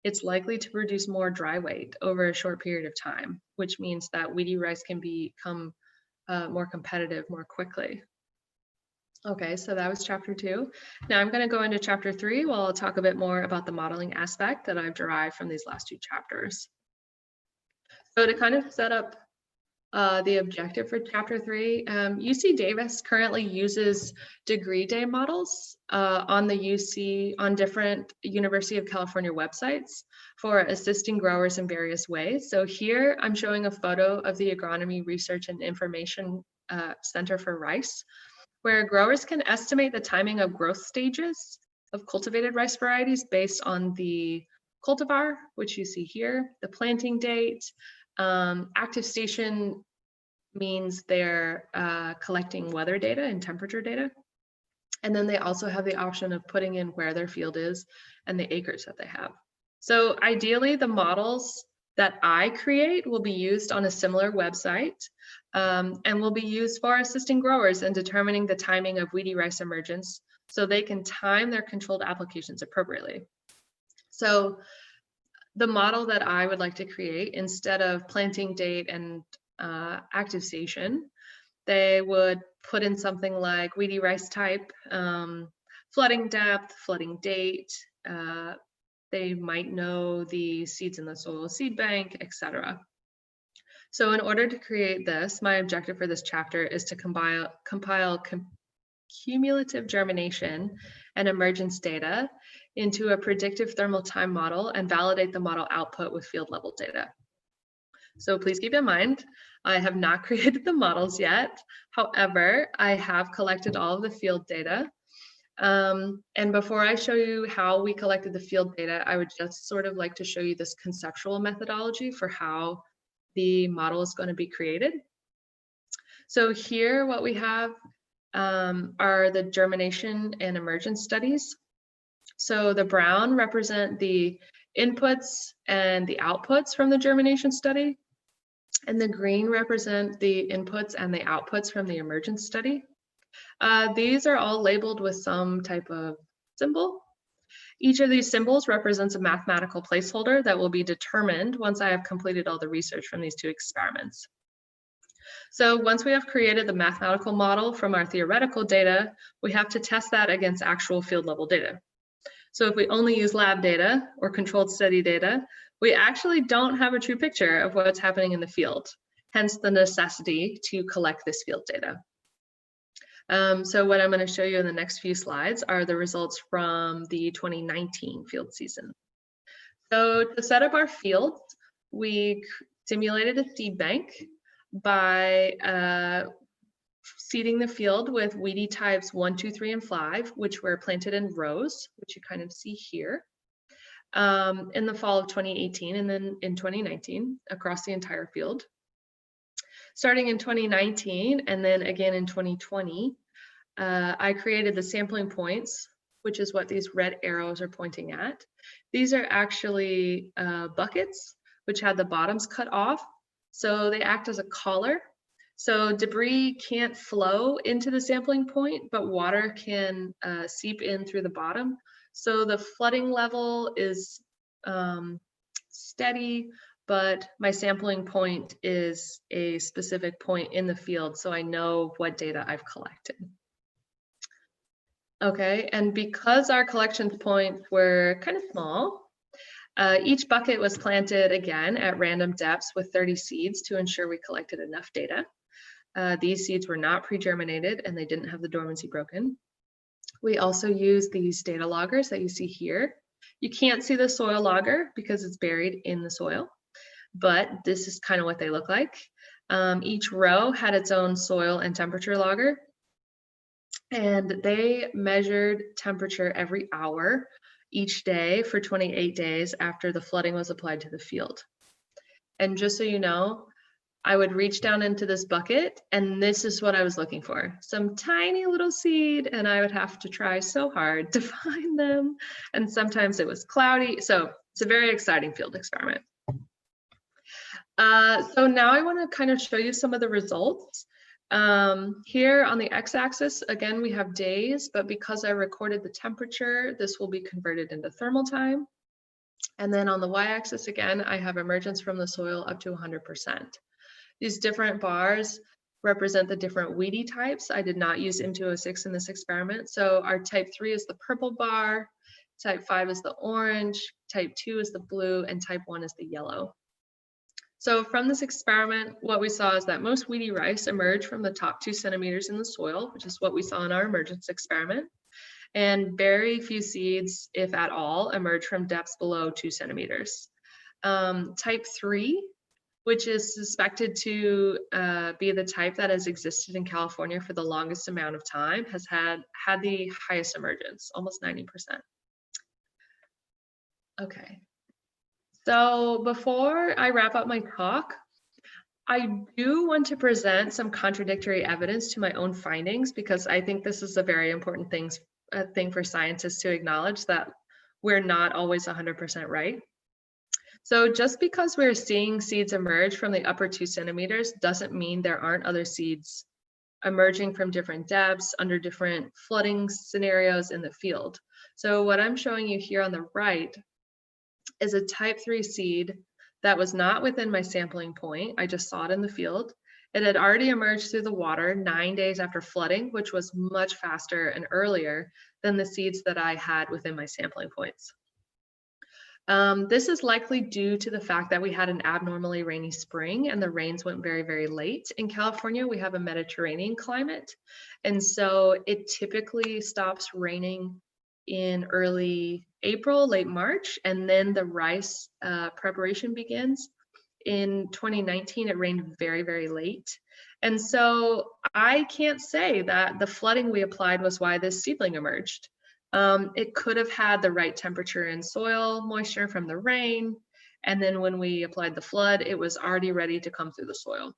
it's likely to produce more dry weight over a short period of time, which means that Weedy Rice can become more competitive more quickly. Okay, so that was chapter 2. Now I'm going to go into chapter 3 where I'll talk a bit more about the modeling aspect that I've derived from these last 2 chapters. So to kind of set up the objective for chapter 3, UC Davis currently uses degree day models on different University of California websites for assisting growers in various ways. So here I'm showing a photo of the Agronomy Research and Information Center for Rice, where growers can estimate the timing of growth stages of cultivated rice varieties based on the cultivar, which you see here, the planting date. Active station means they're collecting weather data and temperature data. And then they also have the option of putting in where their field is and the acres that they have. So ideally, the models that I create will be used on a similar website and will be used for assisting growers in determining the timing of weedy rice emergence so they can time their controlled applications appropriately. So the model that I would like to create, instead of planting date and active station, they would put in something like weedy rice type, flooding depth, flooding date. They might know the seeds in the soil seed bank, etc. So in order to create this, my objective for this chapter is to compile cumulative germination and emergence data into a predictive thermal time model and validate the model output with field level data. So please keep in mind, I have not created the models yet. However, I have collected all of the field data. And before I show you how we collected the field data, I would just sort of like to show you this conceptual methodology for how the model is going to be created. So here what we have are the germination and emergence studies. So the brown represent the inputs and the outputs from the germination study, and the green represent the inputs and the outputs from the emergence study. These are all labeled with some type of symbol. Each of these symbols represents a mathematical placeholder that will be determined once I have completed all the research from these 2 experiments. So once we have created the mathematical model from our theoretical data, we have to test that against actual field level data. So if we only use lab data or controlled study data, we actually don't have a true picture of what's happening in the field, hence the necessity to collect this field data. So what I'm going to show you in the next few slides are the results from the 2019 field season. So to set up our field, we simulated a seed bank by seeding the field with Wheaty types 1, 2, 3, and 5, which were planted in rows, which you kind of see here, in the fall of 2018 and then in 2019 across the entire field. Starting in 2019 and then again in 2020, I created the sampling points, which is what these red arrows are pointing at. These are actually buckets, which had the bottoms cut off. So they act as a collar. So debris can't flow into the sampling point, but water can seep in through the bottom. So the flooding level is steady, but my sampling point is a specific point in the field, so I know what data I've collected. Okay, and because our collection points were kind of small, each bucket was planted again at random depths with 30 seeds to ensure we collected enough data. These seeds were not pre-germinated and they didn't have the dormancy broken. We also used these data loggers that you see here. You can't see the soil logger because it's buried in the soil, but this is kind of what they look like. Each row had its own soil and temperature logger, and they measured temperature every hour each day for 28 days after the flooding was applied to the field. And just so you know, I would reach down into this bucket and this is what I was looking for. Some tiny little seed, and I would have to try so hard to find them. And sometimes it was cloudy. So it's a very exciting field experiment. So now I want to kind of show you some of the results. Here on the x-axis, again, we have days, but because I recorded the temperature, this will be converted into thermal time. And then on the y-axis, again, I have emergence from the soil up to 100%. These different bars represent the different Wheaty types. I did not use M206 in this experiment. So our type 3 is the purple bar, type 5 is the orange, type 2 is the blue, and type 1 is the yellow. So from this experiment, what we saw is that most Weedy rice emerged from the top 2 centimeters in the soil, which is what we saw in our emergence experiment. And very few seeds, if at all, emerge from depths below 2 centimeters. Type 3, which is suspected to be the type that has existed in California for the longest amount of time, has had the highest emergence, almost 90%. Okay. So before I wrap up my talk, I do want to present some contradictory evidence to my own findings, because I think this is a very important thing for scientists to acknowledge, that we're not always 100% right. So just because we're seeing seeds emerge from the upper 2 centimeters doesn't mean there aren't other seeds emerging from different depths under different flooding scenarios in the field. So what I'm showing you here on the right is a type 3 seed that was not within my sampling point. I just saw it in the field. It had already emerged through the water 9 days after flooding, which was much faster and earlier than the seeds that I had within my sampling points. This is likely due to the fact that we had an abnormally rainy spring and the rains went very, very late. In California, we have a Mediterranean climate, and so it typically stops raining in early April, late March, and then the rice preparation begins. In 2019, it rained very, very late. And so I can't say that the flooding we applied was why this seedling emerged. It could have had the right temperature and soil moisture from the rain. And then when we applied the flood, it was already ready to come through the soil.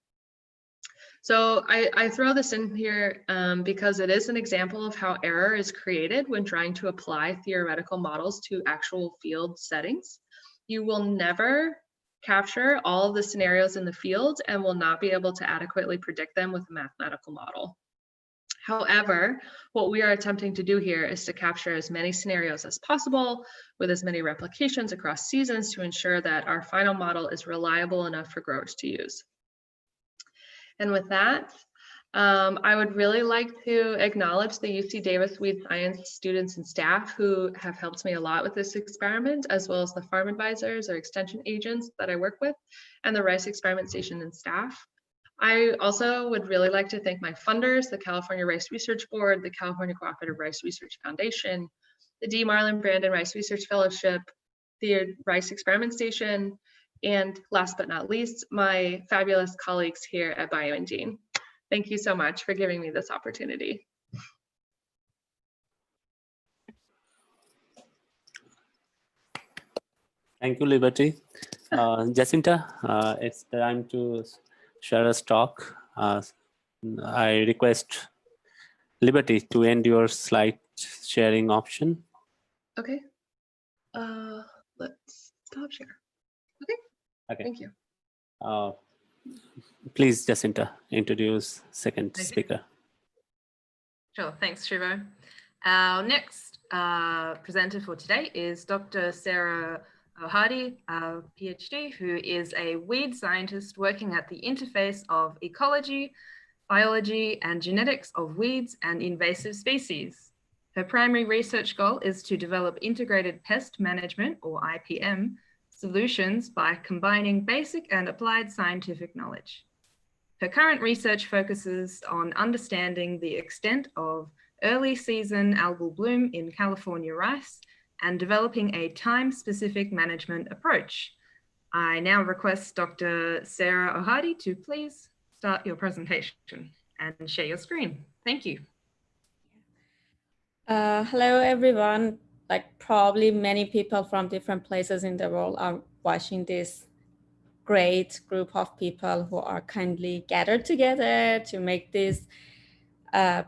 So I throw this in here because it is an example of how error is created when trying to apply theoretical models to actual field settings. You will never capture all of the scenarios in the field and will not be able to adequately predict them with a mathematical model. However, what we are attempting to do here is to capture as many scenarios as possible with as many replications across seasons to ensure that our final model is reliable enough for growers to use. And with that, I would really like to acknowledge the UC Davis Weed Science students and staff who have helped me a lot with this experiment, as well as the farm advisors or extension agents that I work with, and the Rice Experiment Station and staff. I also would really like to thank my funders, the California Rice Research Board, the California Cooperative Rice Research Foundation, the D. Marlin Brandon Rice Research Fellowship, the Rice Experiment Station, and last but not least, my fabulous colleagues here at Bioingene. Thank you so much for giving me this opportunity. Thank you, Liberty. Jacinta, it's time to share a talk. I request Liberty to end your slide sharing option. Okay. Let's stop share. Okay. Thank you. Please, Jacinta, introduce second speaker. Sure, thanks, Shrivo. Our next presenter for today is Dr. Sara Ohadi, a PhD, who is a weed scientist working at the interface of ecology, biology, and genetics of weeds and invasive species. Her primary research goal is to develop integrated pest management, or IPM, solutions by combining basic and applied scientific knowledge. Her current research focuses on understanding the extent of early season algal bloom in California rice and developing a time-specific management approach. I now request Dr. Sara Ohadi to please start your presentation and share your screen. Thank you. Hello, everyone. Like probably many people from different places in the world are watching this great group of people who are kindly gathered together to make these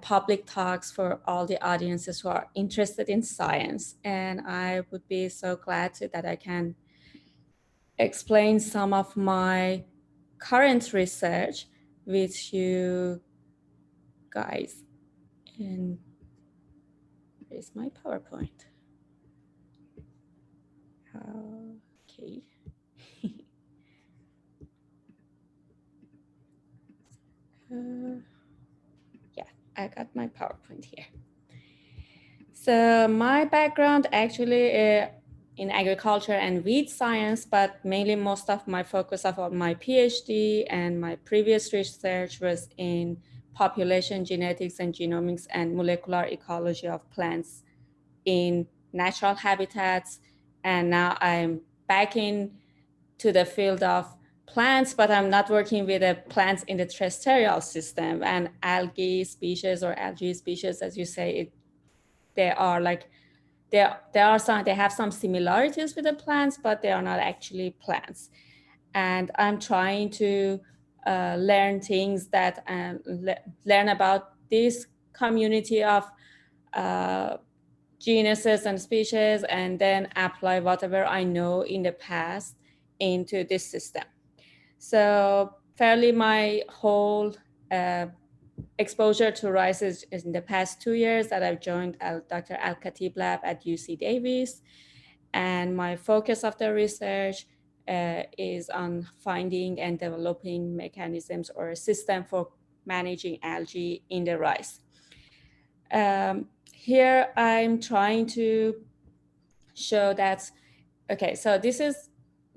public talks for all the audiences who are interested in science. And I would be so glad that I can explain some of my current research with you guys. And where's my PowerPoint? Okay. Yeah, I got my PowerPoint here. So my background actually in agriculture and weed science, but mainly most of my focus of my PhD and my previous research was in population genetics and genomics and molecular ecology of plants in natural habitats. And now I'm back in to the field of plants, but I'm not working with the plants in the terrestrial system. And algae species or algae species, as you say, they are like, they have some similarities with the plants, but they are not actually plants. And I'm trying to learn things that learn about this community of genuses and species, and then apply whatever I know in the past into this system. So fairly my whole exposure to rice is in the past 2 years that I've joined Dr. Al-Khatib lab at UC Davis. And my focus of the research is on finding and developing mechanisms or a system for managing algae in the rice. Here I'm trying to show that, okay, so this is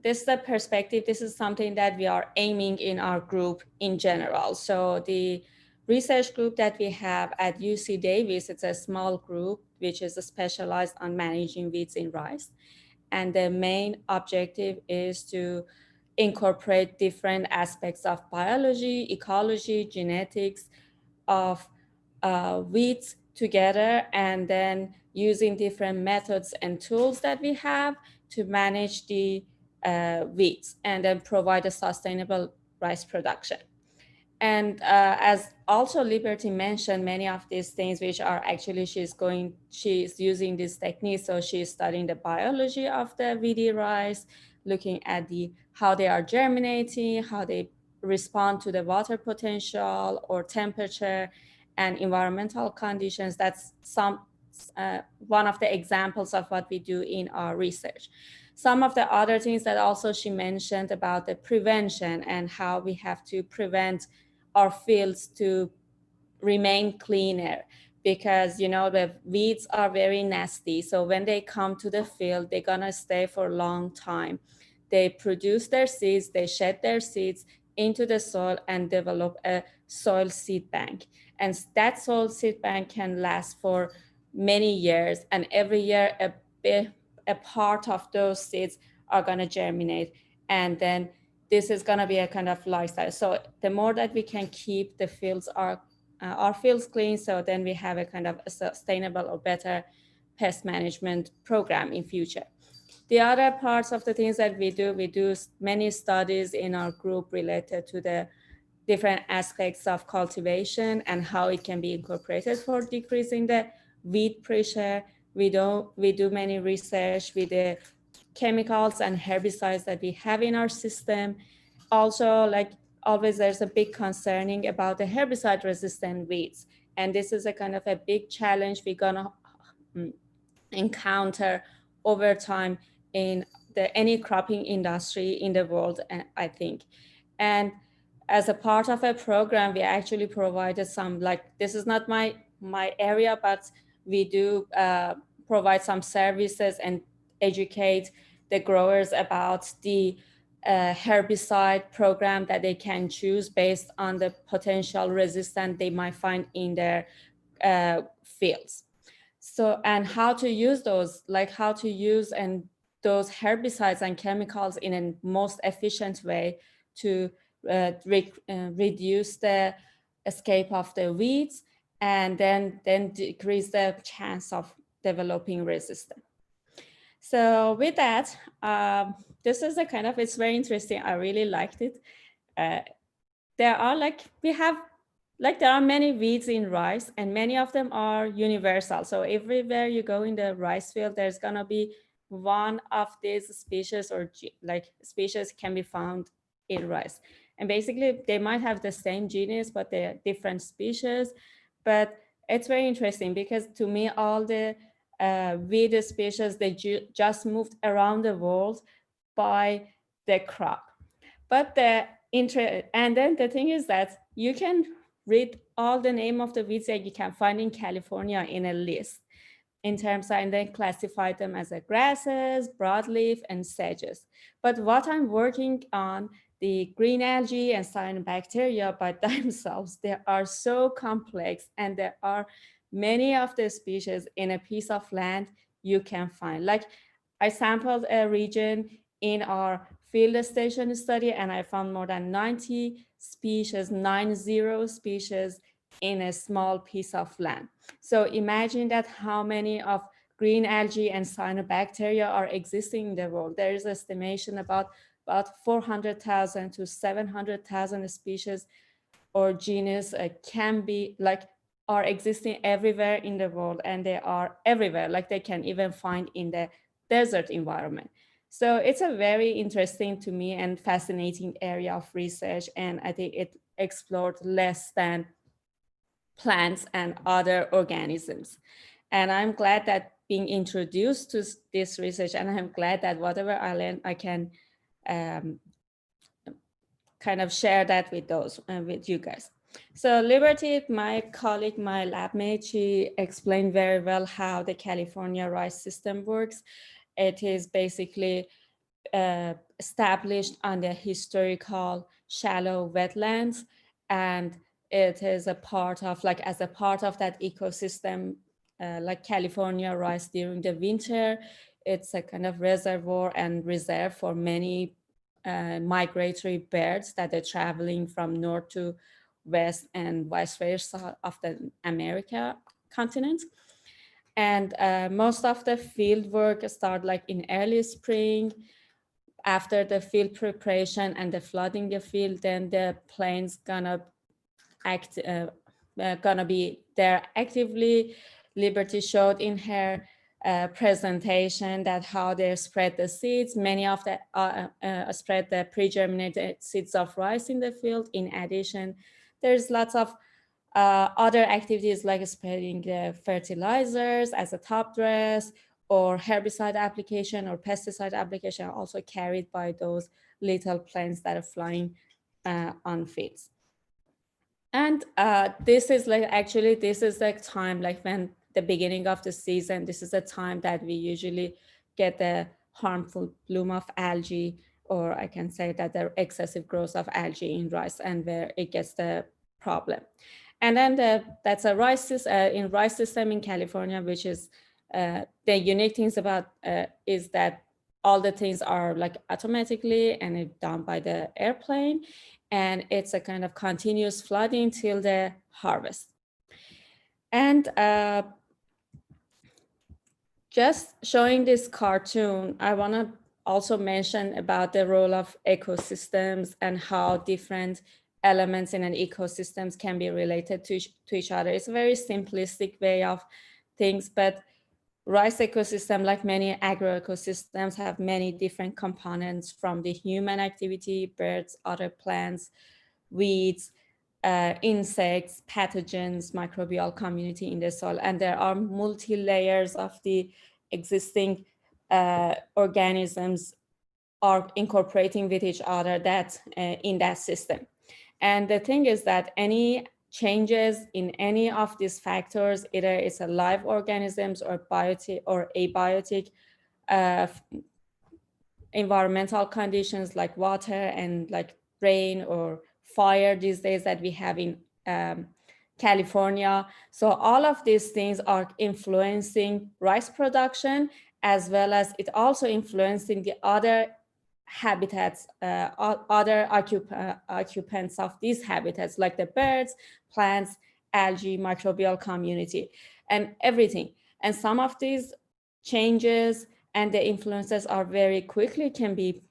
the perspective. This is something that we are aiming in our group in general. So the research group that we have at UC Davis, it's a small group which is specialized on managing weeds in rice. And the main objective is to incorporate different aspects of biology, ecology, genetics of weeds together, and then using different methods and tools that we have to manage the weeds and then provide a sustainable rice production. And as also Liberty mentioned, many of these things which are actually she's using this technique. So she's studying the biology of the weedy rice, looking at how they are germinating, how they respond to the water potential or temperature and environmental conditions. That's one of the examples of what we do in our research. Some of the other things that also she mentioned about the prevention and how we have to prevent our fields to remain cleaner, because the weeds are very nasty. So when they come to the field, they're gonna stay for a long time. They produce their seeds, they shed their seeds into the soil and develop a soil seed bank. And that soil seed bank can last for many years. And every year, a part of those seeds are gonna germinate. And then this is gonna be a kind of lifestyle. So the more that we can keep the fields, our fields clean, so then we have a kind of a sustainable or better pest management program in future. The other parts of the things that we do many studies in our group related to the different aspects of cultivation and how it can be incorporated for decreasing the weed pressure. We do many research with the chemicals and herbicides that we have in our system. Also, like always, there's a big concerning about the herbicide resistant weeds. And this is a kind of a big challenge we're gonna encounter over time in any cropping industry in the world, I think. And as a part of a program, we actually provided some, like, this is not my area, but we do provide some services and educate the growers about the herbicide program that they can choose based on the potential resistance they might find in their fields. So, and how to use those, like how to use those herbicides and chemicals in a most efficient way to reduce the escape of the weeds and then decrease the chance of developing resistance. So with that, this is a kind of, it's very interesting. I really liked it. There are there are many weeds in rice and many of them are universal. So everywhere you go in the rice field, there's gonna be one of these species or species can be found in rice. And basically they might have the same genus, but they're different species. But it's very interesting because to me, all the weed species, they just moved around the world by the crop. But and then the thing is that you can read all the name of the weeds that you can find in California in a list in terms of, and then classify them as grasses, broadleaf, and sedges. But what I'm working on, the green algae and cyanobacteria by themselves, they are so complex, and there are many of the species in a piece of land you can find. Like I sampled a region in our field station study, and I found more than 90 species, 90 species in a small piece of land. So imagine that how many of green algae and cyanobacteria are existing in the world. There is estimation about 400,000 to 700,000 species or genus can be like are existing everywhere in the world, and they are everywhere, like they can even find in the desert environment. So it's a very interesting to me and fascinating area of research, and I think it explored less than plants and other organisms. And I'm glad that being introduced to this research, and I'm glad that whatever I learned, I can kind of share that with with you guys. So Liberty, my colleague, my lab mate, she explained very well how the California rice system works. It is basically established on the historical shallow wetlands, and it is a part of, like as a part of that ecosystem, like California rice during the winter, it's a kind of reservoir and reserve for many migratory birds that are traveling from north to west and vice versa of the America continent. And most of the field work start like in early spring. After the field preparation and the flooding the field, then the planes gonna be there actively. Liberty showed in her presentation that how they spread the seeds. Many of the spread the pre-germinated seeds of rice in the field. In addition, there's lots of other activities like spreading the fertilizers as a top dress, or herbicide application or pesticide application, also carried by those little planes that are flying on fields. And this is like, actually, this is the time, like when the beginning of the season, this is the time that we usually get the harmful bloom of algae, or I can say that the excessive growth of algae in rice, and where it gets the problem. And then that's a rice in rice system in California, which is the unique things about is that all the things are like automatically and it's done by the airplane, and it's a kind of continuous flooding till the harvest. And just showing this cartoon, I want to also mention about the role of ecosystems and how different elements in an ecosystem can be related to each other. It's a very simplistic way of things, but rice ecosystem, like many agroecosystems, have many different components from the human activity, birds, other plants, weeds, insects, pathogens, microbial community in the soil. And there are multi-layers of the existing organisms are incorporating with each other that in that system. And the thing is that any changes in any of these factors, either it's a live organisms or biotic or abiotic environmental conditions like water and like rain or fire these days that we have in California. So all of these things are influencing rice production, as well as it also influencing the other habitats, other occupants of these habitats, like the birds, plants, algae, microbial community, and everything. And some of these changes and the influences are very quickly can be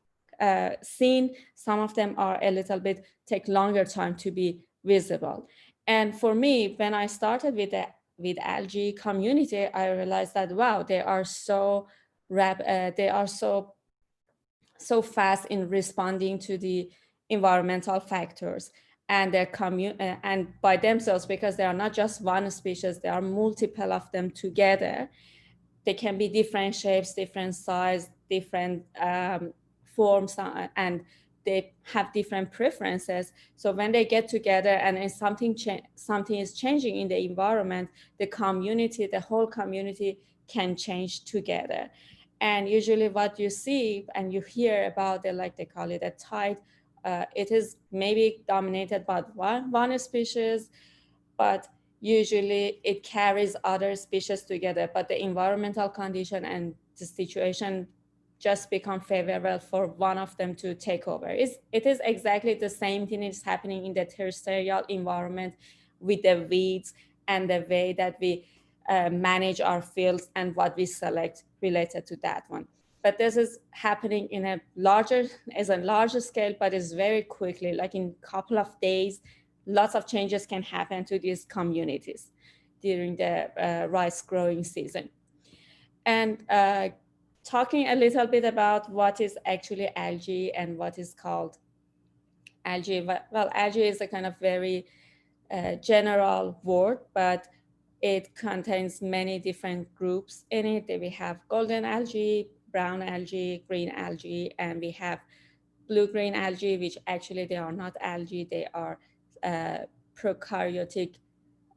seen. Some of them are a little bit take longer time to be visible. And for me, when I started with algae community, I realized that, wow, they are so so fast in responding to the environmental factors. and and by themselves, because they are not just one species, there are multiple of them together. They can be different shapes, different size, different forms, and they have different preferences. So when they get together and something is changing in the environment, the whole community can change together. And usually what you see and you hear about it, like they call it a tide, it is maybe dominated by one species, but usually it carries other species together, but the environmental condition and the situation just become favorable for one of them to take over. It is exactly the same thing is happening in the terrestrial environment with the weeds and the way that we manage our fields and what we select related to that one. But this is happening in a larger scale, but it's very quickly, like in a couple of days, lots of changes can happen to these communities during the rice growing season. And talking a little bit about what is actually algae and what is called algae. Well, algae is a kind of very general word, but it contains many different groups in it. We have golden algae, brown algae, green algae, and we have blue-green algae, which actually they are not algae, they are prokaryotic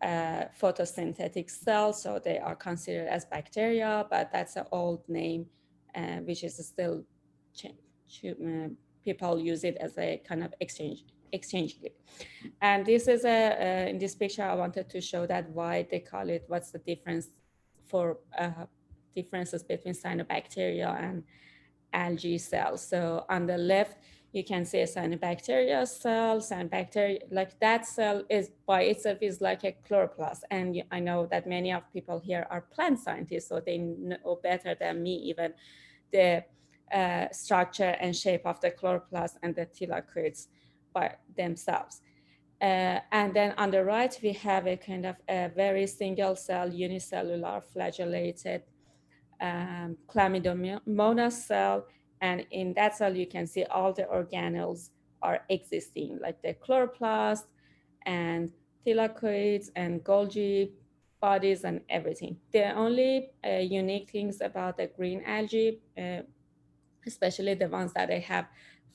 photosynthetic cells, so they are considered as bacteria, but that's an old name, which is still people use it as a kind of exchange. And this is in this picture, I wanted to show that why they call it, what's the difference for differences between cyanobacteria and algae cells. So on the left, you can see a cyanobacteria cell. Cyanobacteria, like that cell is by itself is like a chloroplast. And I know that many of people here are plant scientists, so they know better than me even the structure and shape of the chloroplast and the thylakoids by themselves. And then on the right, we have a kind of a very single cell, unicellular flagellated chlamydomonas cell. And in that cell, you can see all the organelles are existing, like the chloroplast and thylakoids and Golgi bodies and everything. The only unique things about the green algae, especially the ones that they have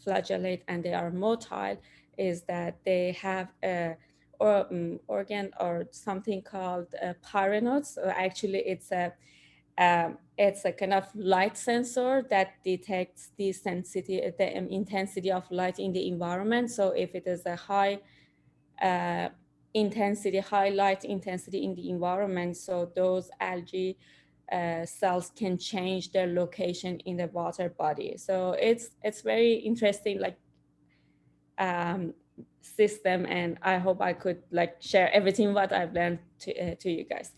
flagellate and they are motile, is that they have a organ or something called pyrenoids. So actually, it's a kind of light sensor that detects the intensity of light in the environment. So if it is a high light intensity in the environment, so those algae cells can change their location in the water body. So it's very interesting, like system, and I hope I could like share everything what I've learned to you guys.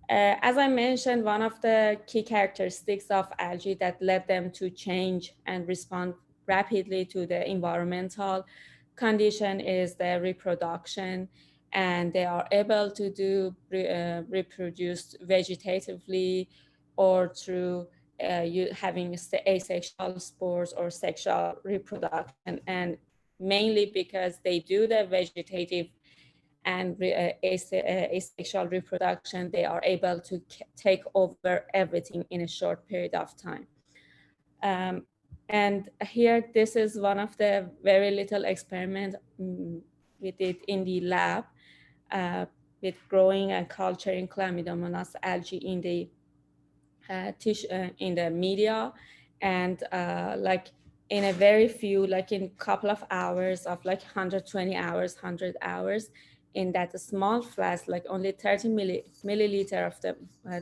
As I mentioned, one of the key characteristics of algae that led them to change and respond rapidly to the environmental condition is their reproduction, and they are able to reproduce vegetatively or through having asexual spores or sexual reproduction, and mainly because they do the vegetative and asexual reproduction, they are able to take over everything in a short period of time. And here, this is one of the very little experiments we did in the lab with growing and culturing chlamydomonas algae in the tissue, in the media, and like in a very few, like in a couple of hours of like 120 hours, 100 hours, in that small flask, like only 30 milliliter of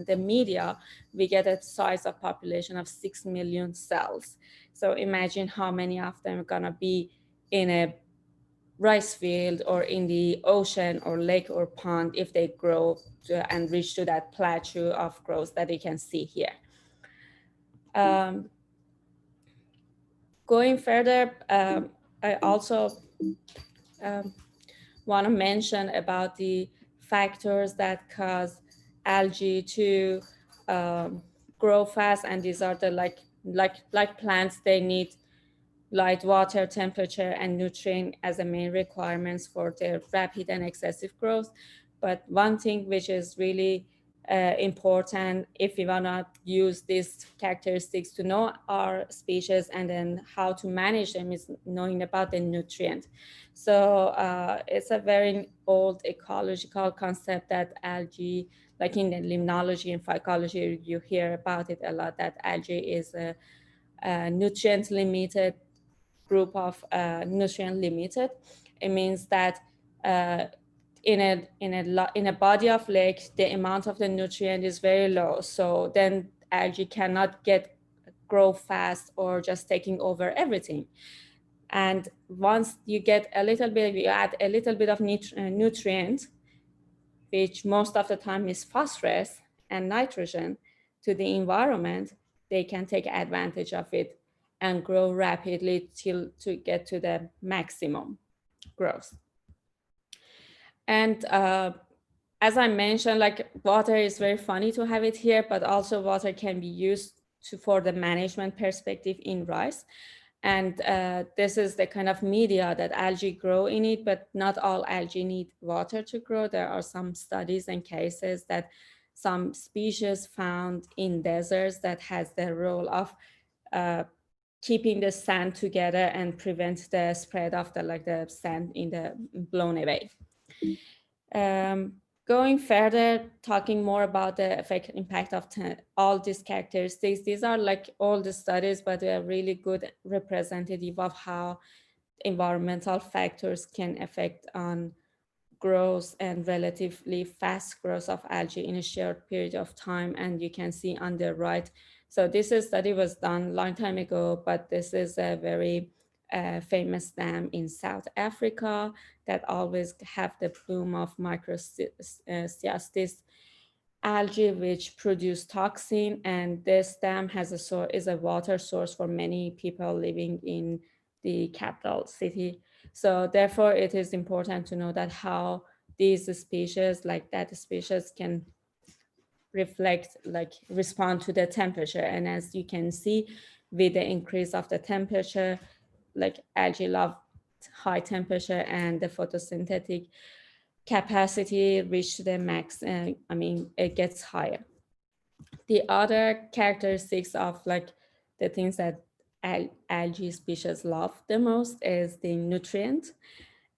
the media, we get a size of population of 6 million cells. So imagine how many of them are gonna be in a rice field or in the ocean or lake or pond if they grow and reach to that plateau of growth that you can see here. Going further, I also want to mention about the factors that cause algae to grow fast, and these are the like plants, they need light, water, temperature, and nutrient as the main requirements for their rapid and excessive growth. But one thing which is really important if we want to use these characteristics to know our species and then how to manage them is knowing about the nutrient. So it's a very old ecological concept that algae, like in the limnology and phycology, you hear about it a lot, that algae is a nutrient limited group of nutrient limited. It means that in a body of lake, the amount of the nutrient is very low. So then algae cannot grow fast or just taking over everything. And once you get a little bit, you add a little bit of nutrient, which most of the time is phosphorus and nitrogen, to the environment, they can take advantage of it and grow rapidly to get to the maximum growth. And as I mentioned, like water is very funny to have it here, but also water can be used for the management perspective in rice. And this is the kind of media that algae grow in it, but not all algae need water to grow. There are some studies and cases that some species found in deserts that has the role of keeping the sand together and prevent the spread of the sand in the blown away. Going further, talking more about the impact of all these characteristics, these are like all the studies, but they are really good representative of how environmental factors can affect on growth and relatively fast growth of algae in a short period of time. And you can see on the right. So this study was done a long time ago, but this is a very famous dam in South Africa that always have the bloom of microcystis algae, which produce toxin. And this dam is a water source for many people living in the capital city. So therefore, it is important to know that how these species, like that species, can respond to the temperature. And as you can see, with the increase of the temperature, like algae love high temperature and the photosynthetic capacity reach the max. It gets higher. The other characteristics of like the things that algae species love the most is the nutrient,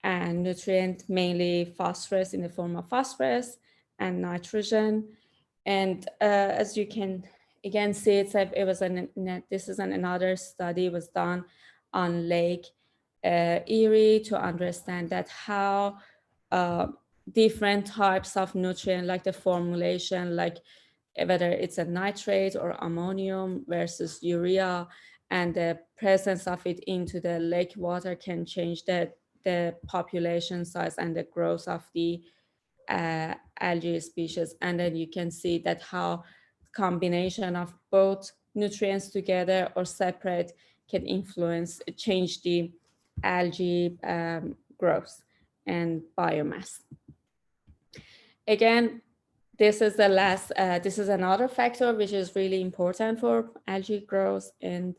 and nutrient mainly phosphorus in the form of phosphorus and nitrogen. And as you can again see, this is another study was done on Lake Erie to understand that how different types of nutrient, like the formulation, like whether it's a nitrate or ammonium versus urea, and the presence of it into the lake water can change the population size and the growth of the algae species. And then you can see that how combination of both nutrients together or separate can change the algae growth and biomass. Again, this is another factor which is really important for algae growth. And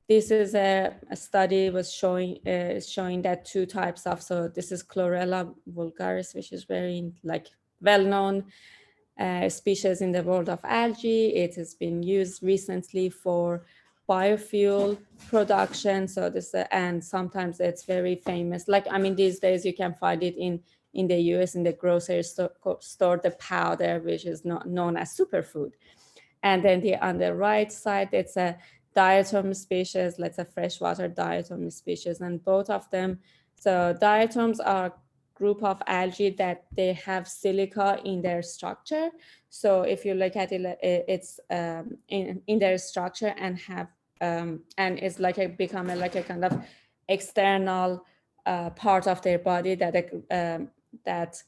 this is a study was showing that two types of, so this is Chlorella vulgaris, which is very well-known species in the world of algae. It has been used recently for biofuel production. So and sometimes it's very famous. These days you can find it in the US in the grocery store, the powder, which is known as superfood. And then on the right side, it's a diatom species, let's say freshwater diatom species, and both of them. So diatoms are a group of algae that they have silica in their structure. So if you look at it, it's in their structure and have and it's become a kind of external part of their body that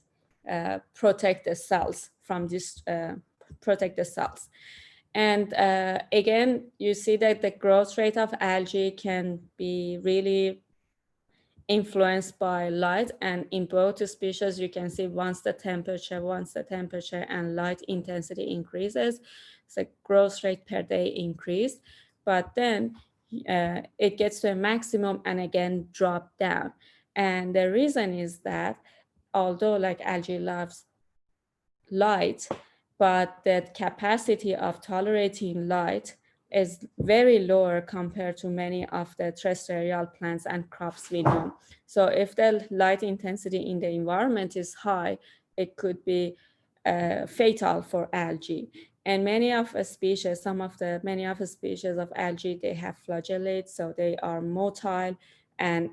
protect the cells from this protect the cells. And again, you see that the growth rate of algae can be really influenced by light. And in both species, you can see once the temperature and light intensity increases, the growth rate per day increase. But then it gets to a maximum and again drop down. And the reason is that although like algae loves light, but the capacity of tolerating light is very lower compared to many of the terrestrial plants and crops we know. So if the light intensity in the environment is high, it could be fatal for algae. And many of the species, many of the species of algae, they have flagellates, so they are motile and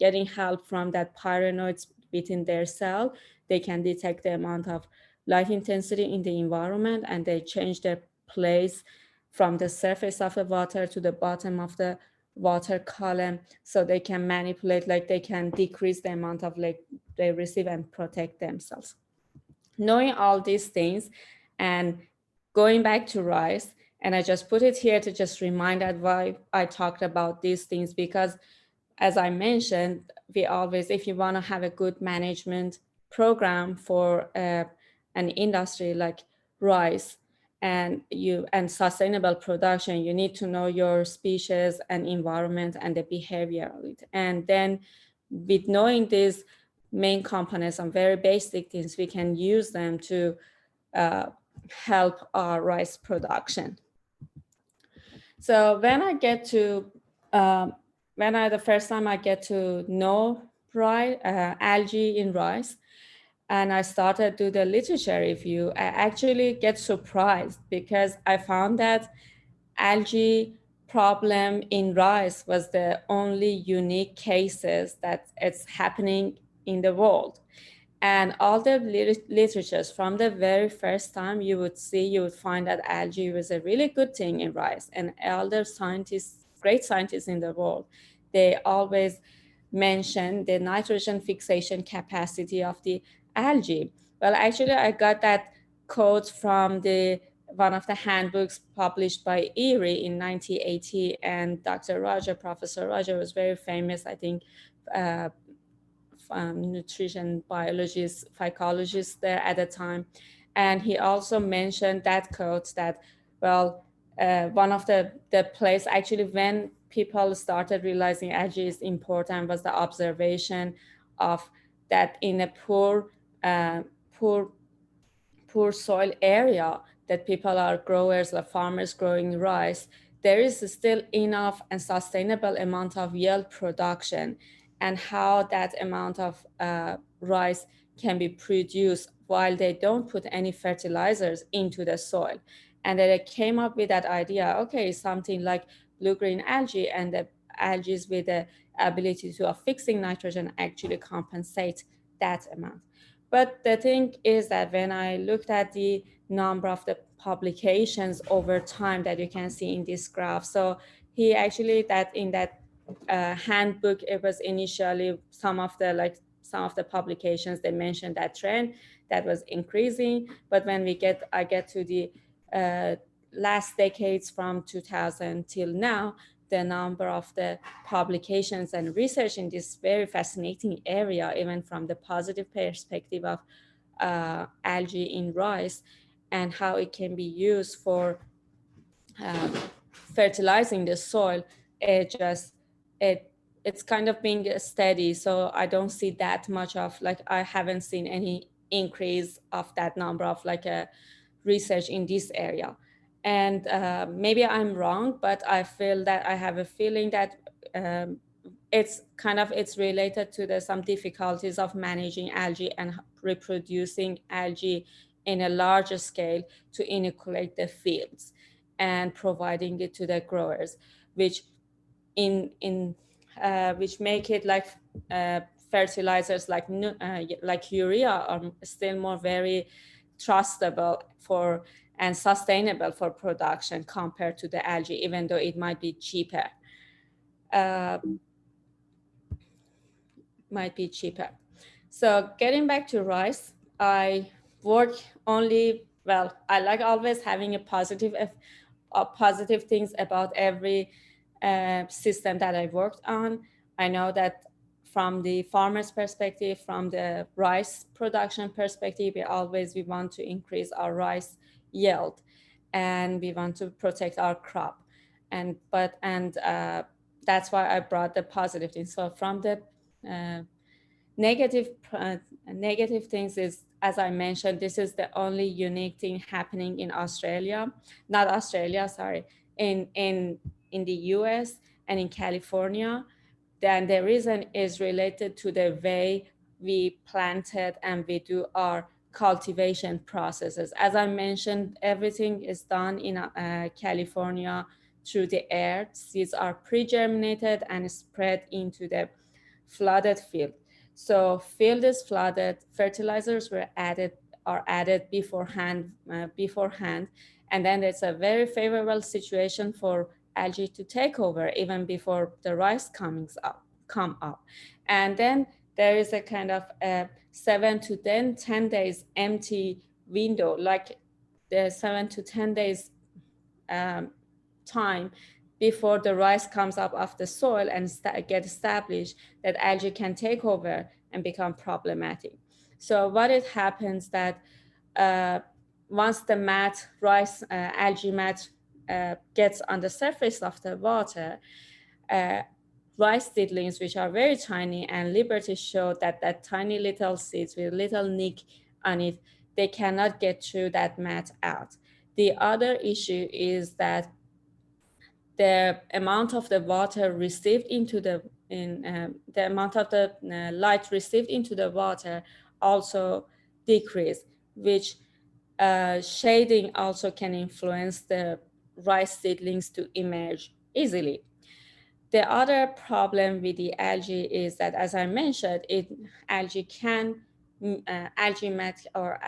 getting help from that pyrenoids within their cell, they can detect the amount of light intensity in the environment, and they change their place from the surface of the water to the bottom of the water column, so they can manipulate, like they can decrease the amount of light they receive and protect themselves. Knowing all these things and going back to rice, and I just put it here to just remind that why I talked about these things, because as I mentioned, we always, if you want to have a good management program for an industry like rice and sustainable production, you need to know your species and environment and the behavior of it. And then with knowing these main components and very basic things, we can use them to help our rice production. So when I get to the first time I get to know algae in rice, and I started to do the literature review, I actually get surprised because I found that algae problem in rice was the only unique cases that it's happening in the world. And all the literatures from the very first time you would find that algae was a really good thing in rice. And all the scientists, great scientists in the world, they always mention the nitrogen fixation capacity of the algae. Well, actually, I got that quote from one of the handbooks published by Erie in 1980, and Professor Roger was very famous, I think, nutrition biologist, phycologist there at the time. And he also mentioned that quote that, well, one of the place actually when people started realizing algae is important was the observation of that in a poor soil area that people are growers or farmers growing rice, there is still enough and sustainable amount of yield production, and how that amount of rice can be produced while they don't put any fertilizers into the soil. And then they came up with that idea, okay, something like blue-green algae, and the algae with the ability to fixing nitrogen actually compensate that amount. But the thing is that when I looked at the number of the publications over time that you can see in this graph, so he actually, that in that handbook, it was initially some of the publications, they mentioned that trend that was increasing. But when I get to the last decades from 2000 till now, the number of the publications and research in this very fascinating area, even from the positive perspective of algae in rice and how it can be used for fertilizing the soil, it's kind of being steady. So I don't see that much of, like, I haven't seen any increase of that number of research in this area. And maybe I'm wrong, but I have a feeling that it's related to some difficulties of managing algae and reproducing algae in a larger scale to inoculate the fields and providing it to the growers, which which make it like fertilizers like urea are still more very trustable and sustainable for production compared to the algae, even though it might be cheaper. So getting back to rice, I work I like always having a positive things about every system that I worked on. I know that from the farmer's perspective, from the rice production perspective, we want to increase our rice yield and we want to protect our crop. that's why I brought the positive things. So from the negative things is, as I mentioned, this is the only unique thing happening in Australia, not Australia, sorry, in the US and in California. Then the reason is related to the way we planted and we do our cultivation processes. As I mentioned, everything is done in California through the air. Seeds are pre-germinated and spread into the flooded field. So field is flooded, fertilizers are added beforehand, and then it's a very favorable situation for algae to take over even before the rice come up. And then there is a kind of 7 to 10 days empty window, like the 7 to 10 days time before the rice comes up off the soil and get established, that algae can take over and become problematic. So what it happens that once the algae mat gets on the surface of the water, rice seedlings, which are very tiny, and Liberty showed that tiny little seeds with little nick on it, they cannot get through that mat out. The other issue is that the amount of the water received into the amount of the light received into the water also decrease, which shading also can influence the rice seedlings to emerge easily. The other problem with the algae is that, as I mentioned, algae mat or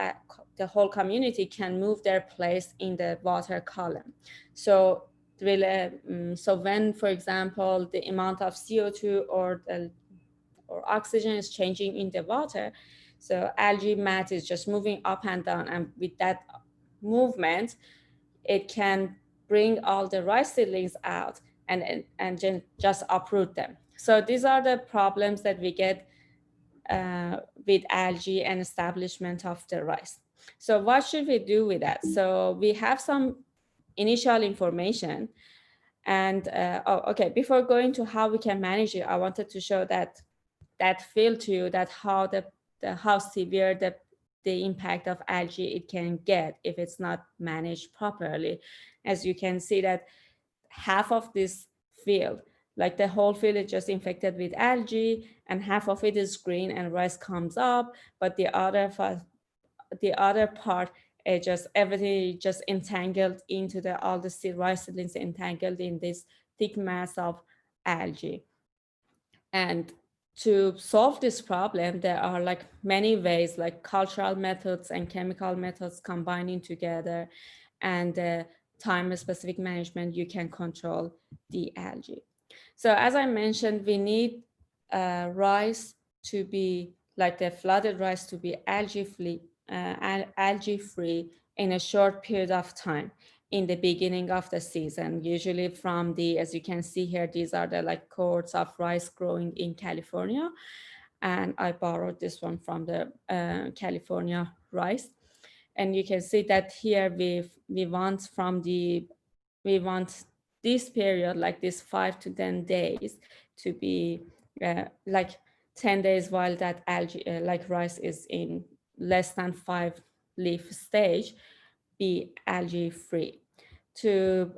the whole community can move their place in the water column. So when, for example, the amount of CO2 or oxygen is changing in the water, so algae mat is just moving up and down, and with that movement, it can bring all the rice seedlings out and just uproot them. So these are the problems that we get with algae and establishment of the rice. So what should we do with that? So we have some initial information. And before going to how we can manage it, I wanted to show that field to you, that how severe the impact of algae it can get if it's not managed properly. As you can see that half of this field, like the whole field is just infected with algae, and half of it is green and rice comes up, but the other part, everything just entangled into all the rice seedlings entangled in this thick mass of algae. And to solve this problem, there are like many ways, like cultural methods and chemical methods combining together, and time-specific management, you can control the algae. So as I mentioned, we need rice to be, like the flooded rice, to be algae-free in a short period of time in the beginning of the season. Usually from as you can see here, these are the like cohorts of rice growing in California. And I borrowed this one from the California rice. And you can see that here we want this period, like this 5 to 10 days, to be like 10 days while that algae, like rice is in less than 5 leaf stage, be algae free.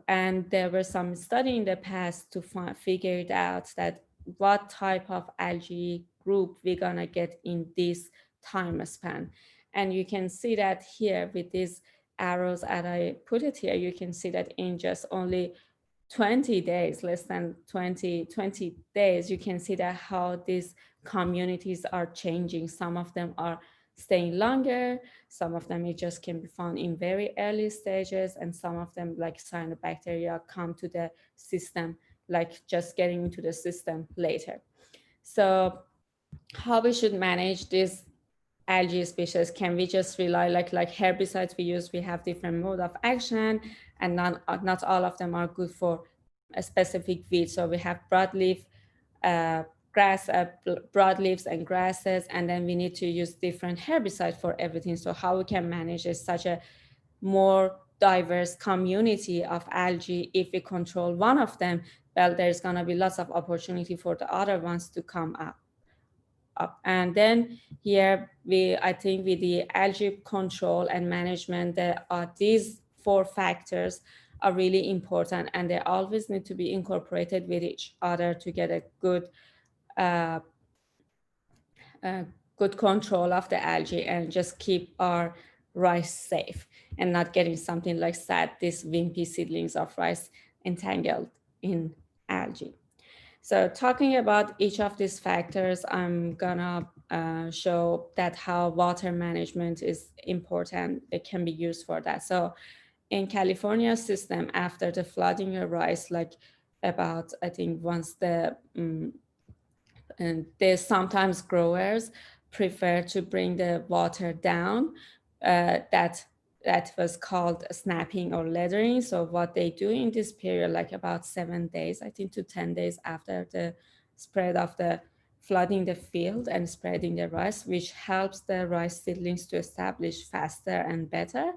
And there were some study in the past to figure it out that what type of algae group we're gonna get in this time span. And you can see that here with these arrows that I put it here, you can see that in just only 20 days, less than 20 days, you can see that how these communities are changing. Some of them are staying longer, some of them it just can be found in very early stages, and some of them, like cyanobacteria, come to the system, like just getting into the system later. So how we should manage this algae species? Can we just rely like herbicides we have different mode of action, and not all of them are good for a specific weed. So we have broadleaf broadleaves and grasses, and then we need to use different herbicides for everything. So how we can manage is such a more diverse community of algae. If we control one of them, well, there's going to be lots of opportunity for the other ones to come up. And then here I think with the algae control and management, these 4 factors are really important, and they always need to be incorporated with each other to get a good good control of the algae and just keep our rice safe and not getting something like these wimpy seedlings of rice entangled in algae. So talking about each of these factors, I'm gonna show that how water management is important. It can be used for that. So in California system, after the flooding of rice, like about, I think once and there's sometimes growers prefer to bring the water down. That was called snapping or leathering. So what they do in this period, like about 7 days, I think to 10 days after the spread of the flooding the field and spreading the rice, which helps the rice seedlings to establish faster and better.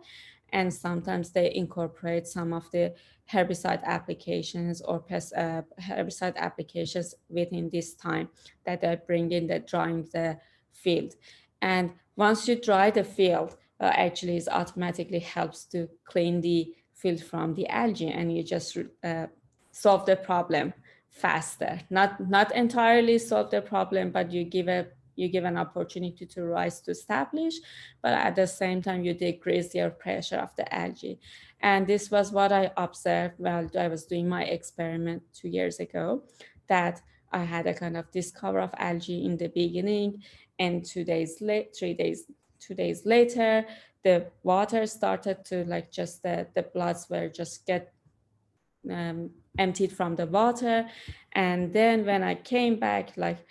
And sometimes they incorporate some of the herbicide applications or herbicide applications within this time that they bring in the drying the field. And once you dry the field, actually it automatically helps to clean the field from the algae, and you just solve the problem faster. Not entirely solve the problem, but you give an opportunity to rice to establish, but at the same time you decrease your pressure of the algae. And this was what I observed while I was doing my experiment 2 years ago, that I had a kind of discover of algae in the beginning, and 2 days later, the water started to like just the bloods were just get emptied from the water. And then when I came back, like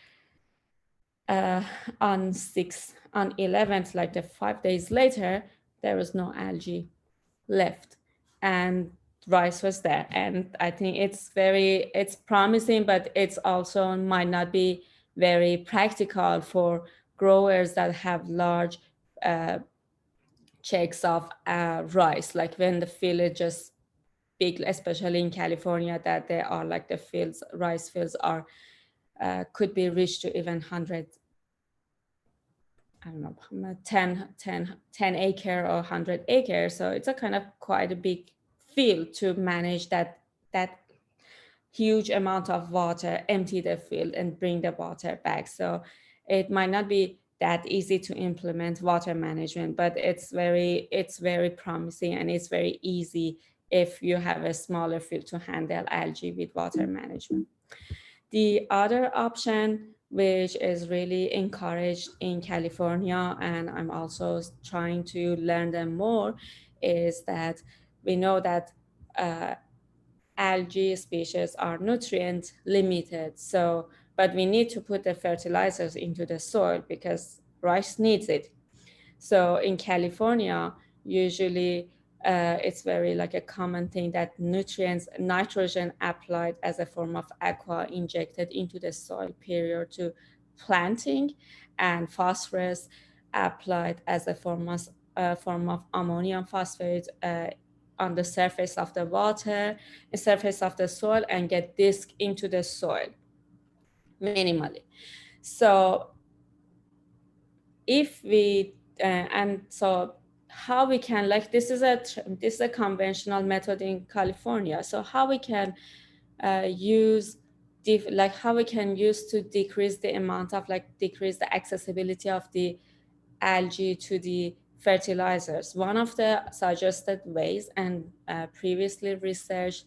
on 11th, like the 5 days later, there was no algae left, and rice was there. And I think it's promising, but it's also might not be very practical for growers that have large checks of rice, like when the field is just big, especially in California, that there are like the fields, rice fields are could be reached to even 100, I don't know, 10 acre or 100 acres. So it's a kind of quite a big field to manage that huge amount of water, empty the field and bring the water back. So it might not be that easy to implement water management, but it's very promising, and it's very easy if you have a smaller field to handle algae with water management. The other option, which is really encouraged in California, and I'm also trying to learn them more, is that we know that algae species are nutrient limited. So, but we need to put the fertilizers into the soil because rice needs it. So in California, usually it's very like a common thing that nitrogen applied as a form of aqua injected into the soil prior to planting, and phosphorus applied as a form of ammonium phosphate on the surface of the water, the surface of the soil, and get disc into the soil minimally. So if we and so how we can, like, this is a conventional method in California. So how we can use how we can use to decrease the amount of decrease the accessibility of the algae to the fertilizers. One of the suggested ways and previously researched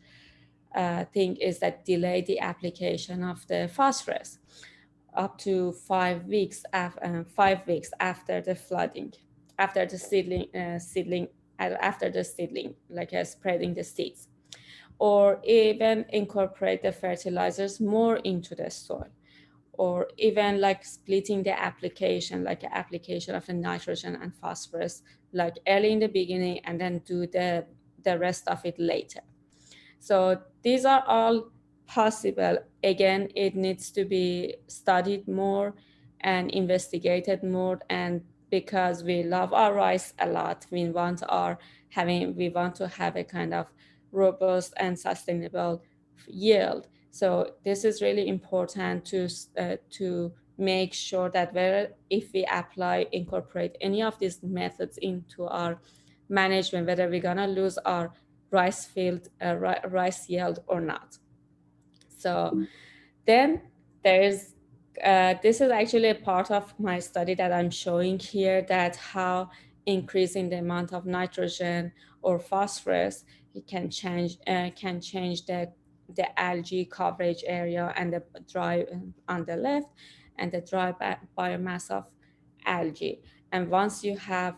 thing is that delay the application of the phosphorus up to 5 weeks after the flooding, after the seedling, like spreading the seeds, or even incorporate the fertilizers more into the soil, or even like splitting the application, like application of the nitrogen and phosphorus, like early in the beginning, and then do the rest of it later. So these are all possible. Again, it needs to be studied more and investigated more, and because we love our rice a lot. We want to have a kind of robust and sustainable yield. So this is really important to make sure that if we incorporate any of these methods into our management, whether we're gonna lose our rice field, rice yield or not. So then there's, this is actually a part of my study that I'm showing here, that how increasing the amount of nitrogen or phosphorus, it can change the algae coverage area and the dry on the left and the dry biomass of algae. And once you have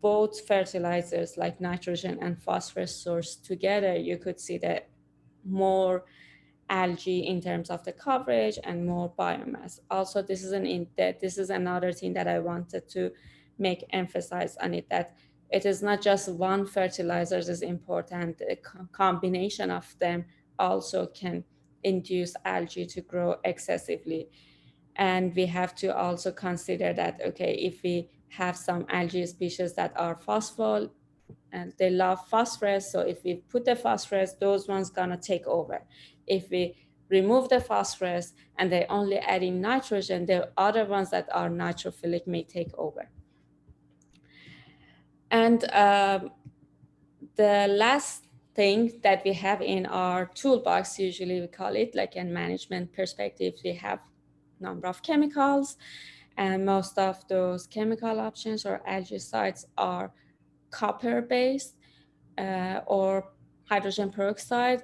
both fertilizers like nitrogen and phosphorus source together, you could see that more algae in terms of the coverage and more biomass. Also, this is another thing that I wanted to emphasize on it, that it is not just one fertilizer is important. A combination of them also can induce algae to grow excessively. And we have to also consider that, okay, if we have some algae species that are phosphol and they love phosphorus, so if we put the phosphorus, those ones gonna take over. If we remove the phosphorus and they only adding nitrogen, the other ones that are nitrophilic may take over. And the last thing that we have in our toolbox, usually we call it like in management perspective, we have number of chemicals, and most of those chemical options or algicides are copper based or hydrogen peroxide,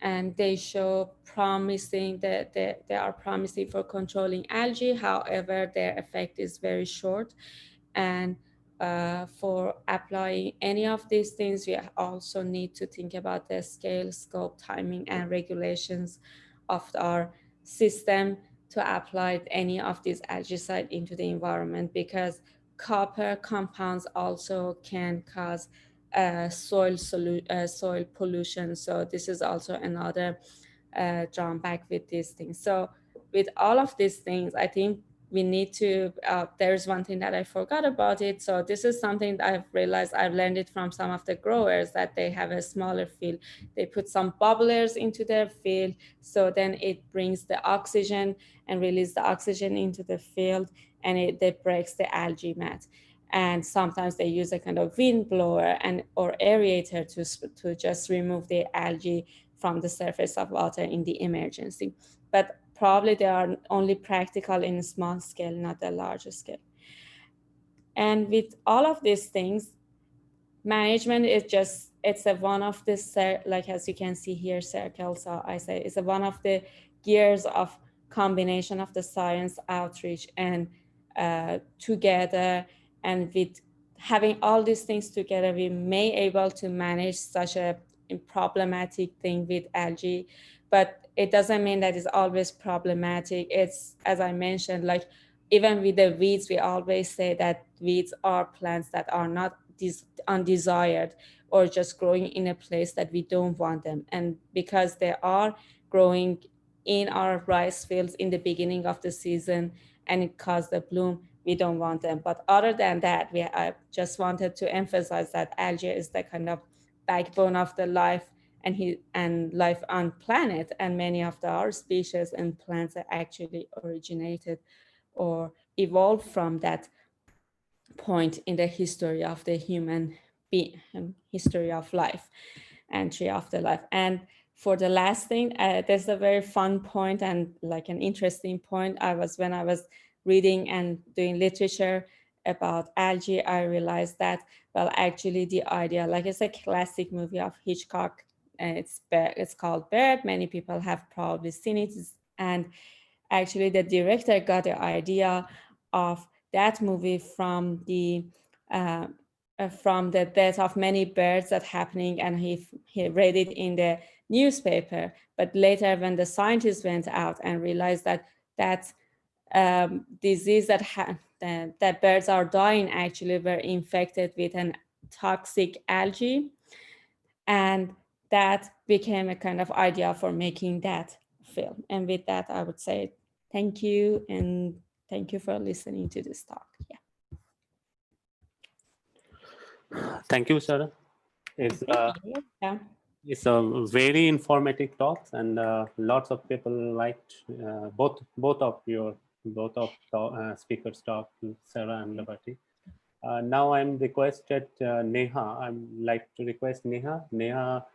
and they show promising that they are promising for controlling algae. However, their effect is very short, and for applying any of these things, we also need to think about the scale, scope, timing, and regulations of our system to apply any of these algicides into the environment, because copper compounds also can cause soil pollution. So this is also another drawback with these things. So with all of these things, I think we need to, there's one thing that I forgot about it. So this is something that I've realized, I've learned it from some of the growers, that they have a smaller field. They put some bubblers into their field. So then it brings the oxygen and release the oxygen into the field, and it breaks the algae mat. And sometimes they use a kind of wind blower or aerator to just remove the algae from the surface of water in the emergency. But probably they are only practical in a small scale, not a large scale. And with all of these things, management is just, it's one of the, like as you can see here, circles, so I say it's one of the gears of combination of the science, outreach, and together. And with having all these things together, we may able to manage such a problematic thing with algae, but it doesn't mean that it's always problematic. It's, as I mentioned, like even with the weeds, we always say that weeds are plants that are not undesired or just growing in a place that we don't want them. And because they are growing in our rice fields in the beginning of the season and it caused the bloom, we don't want them. But other than that, I just wanted to emphasize that algae is the kind of backbone of the life and life on planet, and many of our species and plants are actually originated or evolved from that point in the history of the human history of life and tree of the life. And for the last thing, there's a very fun point and like an interesting point. When I was reading and doing literature about algae, I realized that, well, actually the idea, like it's a classic movie of Hitchcock, and it's called Bird. Many people have probably seen it. And actually the director got the idea of that movie from the death of many birds that happening, and he read it in the newspaper. But later when the scientists went out and realized that disease that birds are dying actually were infected with an toxic algae, and that became a kind of idea for making that film. And with that, I would say thank you, and thank you for listening to this talk. Yeah. Thank you, Sara. It's Yeah. it's a very informative talk, and lots of people liked both of speakers talk, Sara and Liberty. Now I'm requested Neha. I'd like to request Neha. Neha,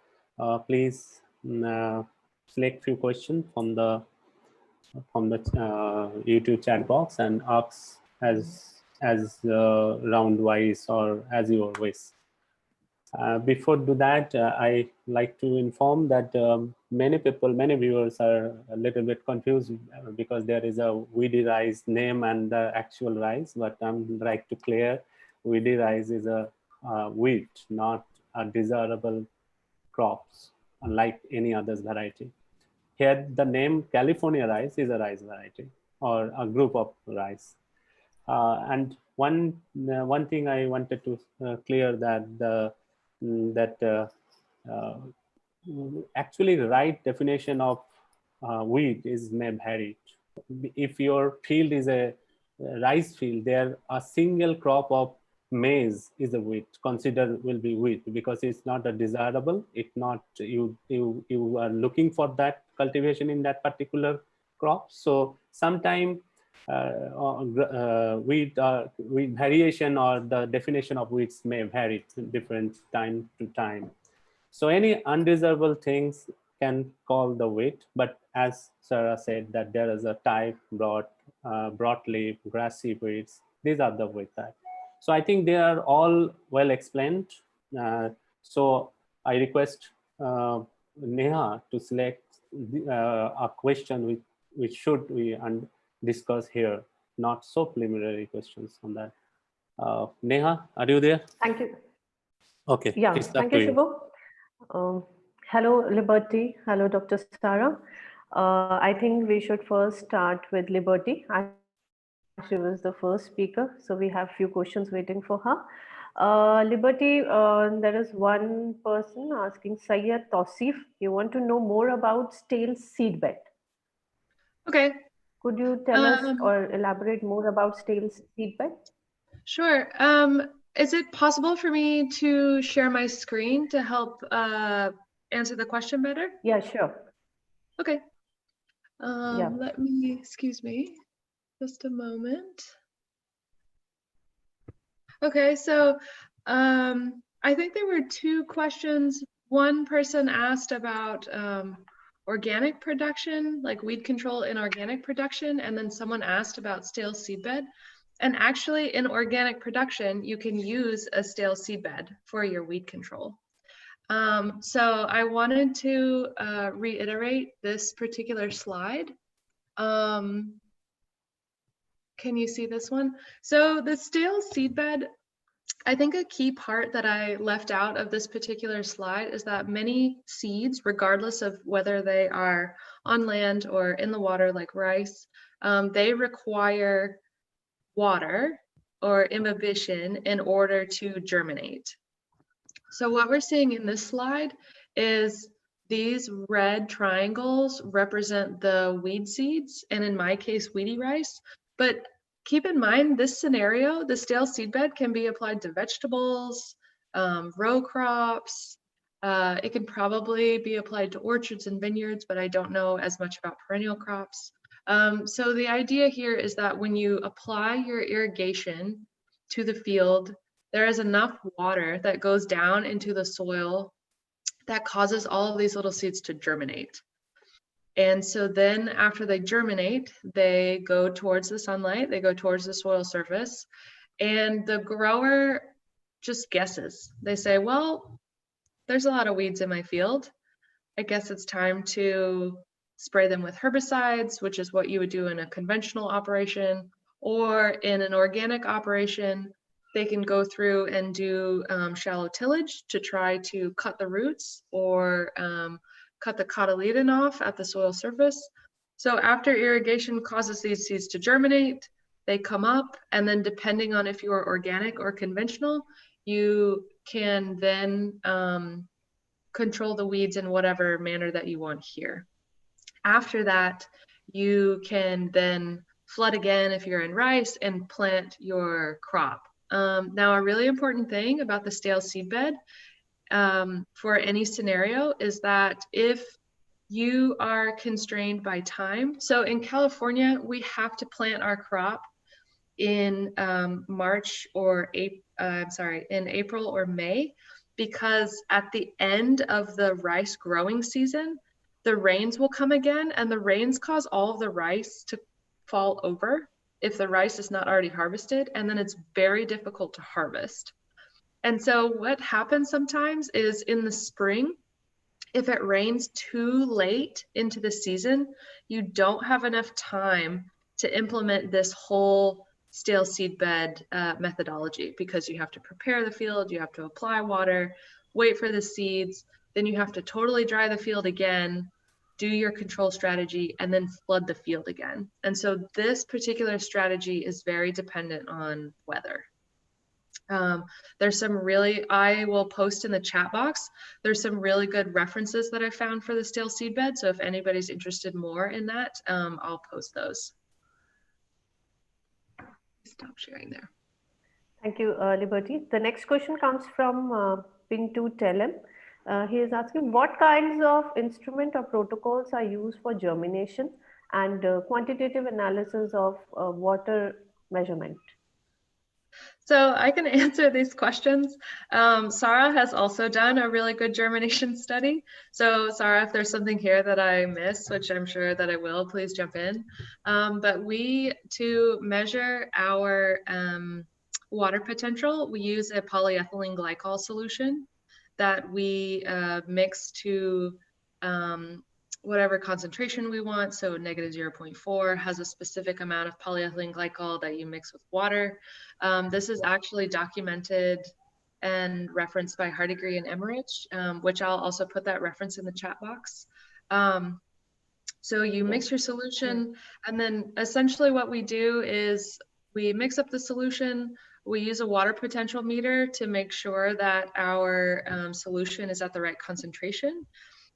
please select few questions from the YouTube chat box and ask as round wise or as you wish. Before do that, I like to inform that many viewers are a little bit confused because there is a Weedy Rice name and the actual rice, but I'm like to clear, Weedy Rice is a wheat, not a desirable crops, unlike any other variety. Here, the name California rice is a rice variety or a group of rice. And one thing I wanted to clear that actually the right definition of wheat is may vary. If your field is a rice field, there a single crop of maize is a wheat, considered will be wheat because it's not a desirable. It's not you are looking for that cultivation in that particular crop. So sometime wheat variation or the definition of wheats may vary different time to time. So any undesirable things can call the wheat, but as Sara said that there is a type, broadleaf, grassy wheats. These are the wheat type. So I think they are all well explained. So I request Neha to select a question which should we discuss here, not so preliminary questions on that. Neha, are you there? Thank you. Okay. Yeah, thank you, Shubho. Hello, Liberty. Hello, Dr. Sara. I think we should first start with Liberty. She was the first speaker, so we have few questions waiting for her. Liberty, there is one person asking, Sayyid Tausif, you want to know more about stale seedbed. Okay. Could you tell us or elaborate more about stale seedbed? Sure. Is it possible for me to share my screen to help answer the question better? Yeah, sure. Okay. Let me, excuse me, just a moment. Okay, so I think there were two questions. One person asked about organic production, like weed control in organic production, and then someone asked about stale seedbed. And actually in organic production, you can use a stale seedbed for your weed control. So I wanted to reiterate this particular slide. Can you see this one? So the stale seedbed, I think a key part that I left out of this particular slide is that many seeds, regardless of whether they are on land or in the water like rice, they require water or imbibition in order to germinate. So what we're seeing in this slide is these red triangles represent the weed seeds, and in my case, Weedy rice. But keep in mind, this scenario, the stale seedbed can be applied to vegetables, row crops. It can probably be applied to orchards and vineyards, but I don't know as much about perennial crops. So the idea here is that when you apply your irrigation to the field, there is enough water that goes down into the soil that causes all of these little seeds to germinate. And so then after they germinate, they go towards the sunlight, they go towards the soil surface, and the grower just guesses. They say, well, there's a lot of weeds in my field. I guess it's time to spray them with herbicides, which is what you would do in a conventional operation, or in an organic operation, they can go through and do shallow tillage to try to cut the roots or cut the cotyledon off at the soil surface. So after irrigation causes these seeds to germinate, they come up, and then depending on if you are organic or conventional, you can then control the weeds in whatever manner that you want here. After that, you can then flood again if you're in rice and plant your crop. Now, a really important thing about the stale seedbed for any scenario is that if you are constrained by time, so in California, we have to plant our crop in March or in April or May, because at the end of the rice growing season, the rains will come again, and the rains cause all of the rice to fall over if the rice is not already harvested, and then it's very difficult to harvest. And so what happens sometimes is in the spring, if it rains too late into the season, you don't have enough time to implement this whole stale seedbed methodology, because you have to prepare the field, you have to apply water, wait for the seeds, then you have to totally dry the field again, do your control strategy, and then flood the field again. And so this particular strategy is very dependent on weather. There's some really, I will post in the chat box, there's some really good references that I found for the stale seedbed. So if anybody's interested more in that, I'll post those. Stop sharing there. Thank you, Liberty. The next question comes from Pintu Telem. He is asking, what kinds of instrument or protocols are used for germination and quantitative analysis of water measurement? So I can answer these questions. Sara has also done a really good germination study. So Sara, if there's something here that I missed, which I'm sure that I will, please jump in. But to measure our water potential, we use a polyethylene glycol solution that we mix to whatever concentration we want. So negative 0.4 has a specific amount of polyethylene glycol that you mix with water. This is actually documented and referenced by Hardigree and Emmerich, which I'll also put that reference in the chat box. So you mix your solution, and then essentially what we do is we mix up the solution. We use a water potential meter to make sure that our solution is at the right concentration.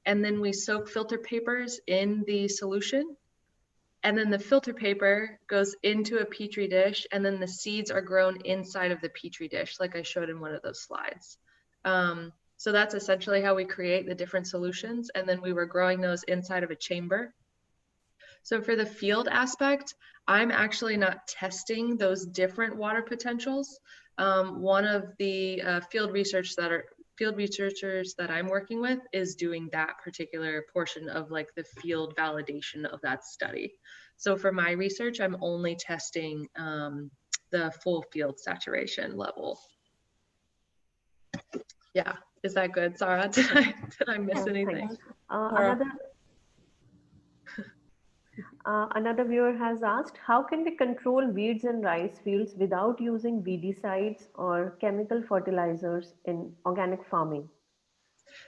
And then we soak filter papers in the solution. And then the filter paper goes into a Petri dish, and then the seeds are grown inside of the Petri dish, like I showed in one of those slides. So that's essentially how we create the different solutions. And then we were growing those inside of a chamber. So for the field aspect, I'm actually not testing those different water potentials. One of the field researchers that I'm working with is doing that particular portion of like the field validation of that study. So for my research, I'm only testing the full field saturation level. Yeah, is that good, Sara? Did I miss anything? Another viewer has asked, how can we control weeds in rice fields without using weedicides or chemical fertilizers in organic farming?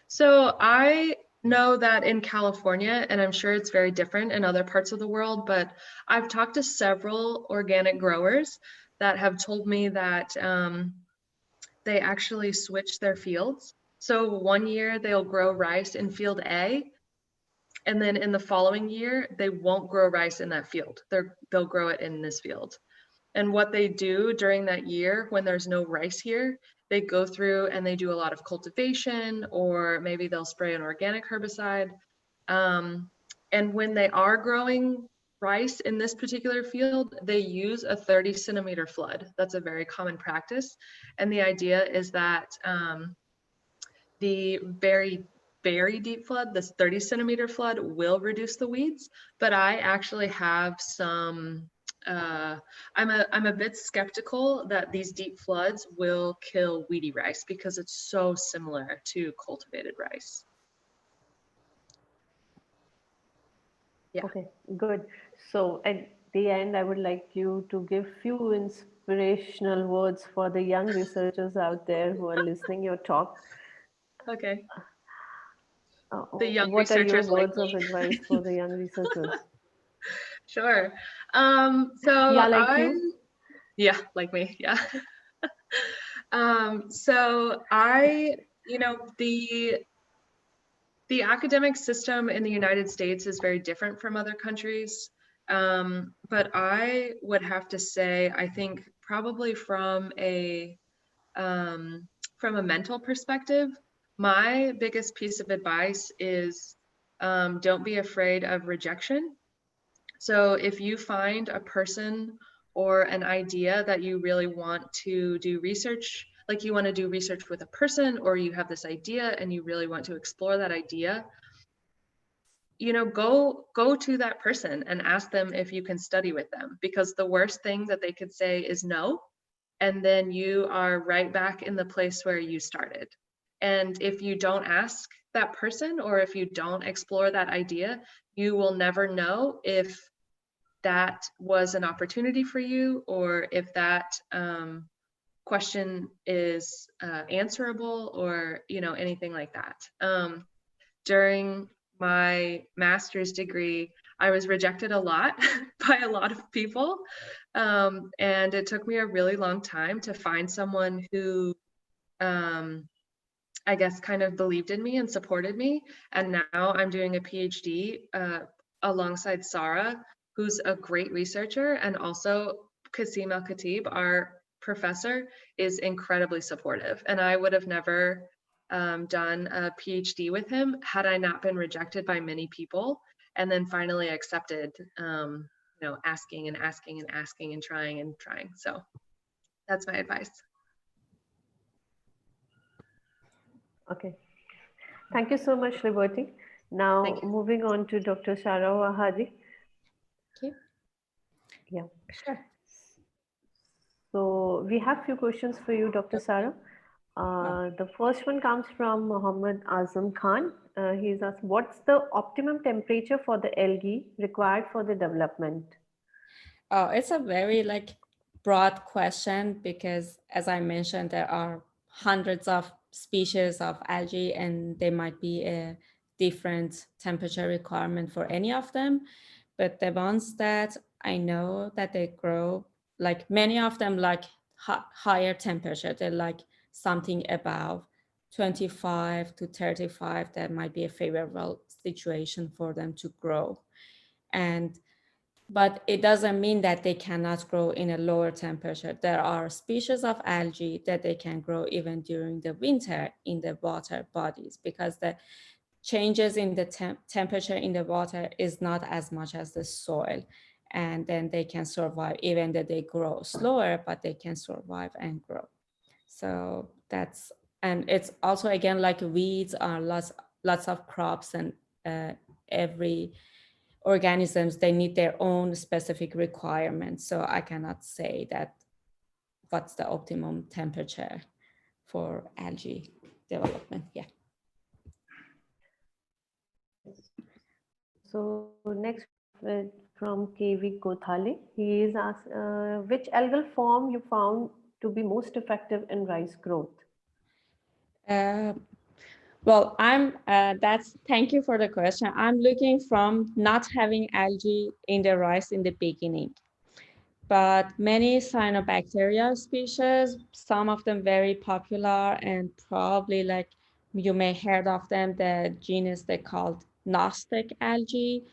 So I know that in California, and I'm sure it's very different in other parts of the world, but I've talked to several organic growers that have told me that they actually switch their fields. So one year they'll grow rice in field A, and then in the following year, they won't grow rice in that field. They'll grow it in this field. And what they do during that year when there's no rice here, they go through and they do a lot of cultivation, or maybe they'll spray an organic herbicide. And when they are growing rice in this particular field, they use a 30 centimeter flood. That's a very common practice. And the idea is that the very deep flood, this 30 centimeter flood, will reduce the weeds. But I actually have some, I'm a bit skeptical that these deep floods will kill weedy rice because it's so similar to cultivated rice. Yeah. Okay, good. So at the end, I would like you to give few inspirational words for the young researchers out there who are listening your talk. Okay. The young what are your researchers words like of advice for the young researchers? Sure. So yeah, like you? Yeah, like me. Yeah. So I, you know, the academic system in the United States is very different from other countries. But I would have to say, I think probably from a mental perspective, my biggest piece of advice is don't be afraid of rejection. So if you find a person or an idea that you really want to do research, like you want to do research with a person, or you have this idea and you really want to explore that idea, you know, go to that person and ask them if you can study with them, because the worst thing that they could say is no. And then you are right back in the place where you started. And if you don't ask that person, or if you don't explore that idea, you will never know if that was an opportunity for you, or if that question is answerable, or, you know, anything like that. During my master's degree, I was rejected a lot by a lot of people. And it took me a really long time to find someone who, I guess, kind of believed in me and supported me. And now I'm doing a PhD alongside Sara, who's a great researcher, and also Qasim Al-Khatib, our professor, is incredibly supportive. And I would have never done a PhD with him had I not been rejected by many people, and then finally accepted, you know, asking and asking and asking and trying and trying. So that's my advice. Okay. Thank you so much, Liberty. Now moving on to Dr. Sara Ohadi. Okay. Yeah. Sure. So we have few questions for you, Dr. Sara. The first one comes from Mohammed Azam Khan. He's asked, what's the optimum temperature for the algae required for the development? Oh, it's a very broad question, because as I mentioned, there are hundreds of species of algae, and there might be a different temperature requirement for any of them. But the ones that I know that they grow, many of them higher temperature, they're something above 25 to 35, that might be a favorable situation for them to grow. But it doesn't mean that they cannot grow in a lower temperature. There are species of algae that they can grow even during the winter in the water bodies, because the changes in the temperature in the water is not as much as the soil. And then they can survive, even though they grow slower, but they can survive and grow. So that's, and it's also, again, like weeds are lots of crops, and every organisms, they need their own specific requirements. So I cannot say that what's the optimum temperature for algae development. Yeah. So next from KV Kothale, he is asked, which algal form you found to be most effective in rice growth? Well, thank you for the question. I'm looking from not having algae in the rice in the beginning, but many cyanobacteria species, some of them very popular, and probably you may heard of them, the genus they called Gnostic algae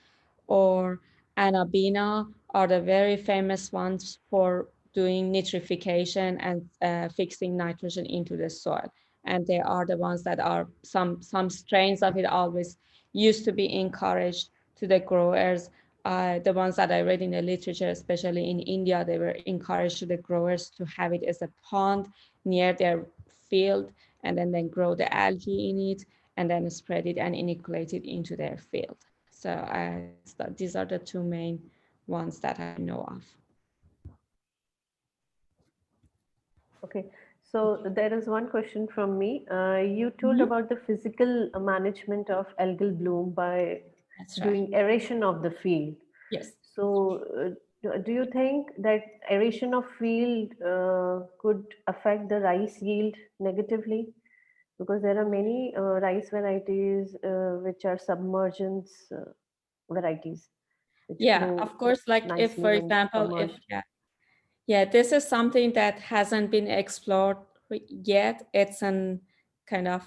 or Anabina are the very famous ones for doing nitrification and fixing nitrogen into the soil. And they are the ones that are, some strains of it always used to be encouraged to the growers. The ones that I read in the literature, especially in India, they were encouraged to the growers to have it as a pond near their field, and then grow the algae in it, and then spread it and inoculate it into their field. So these are the two main ones that I know of. Okay, so there is one question from me. You told about the physical management of algal bloom by doing aeration of the field. Yes. So do you think that aeration of field could affect the rice yield negatively? Because there are many rice varieties which are submergence varieties. Yeah, of course, if, for example, this is something that hasn't been explored yet. It's an kind of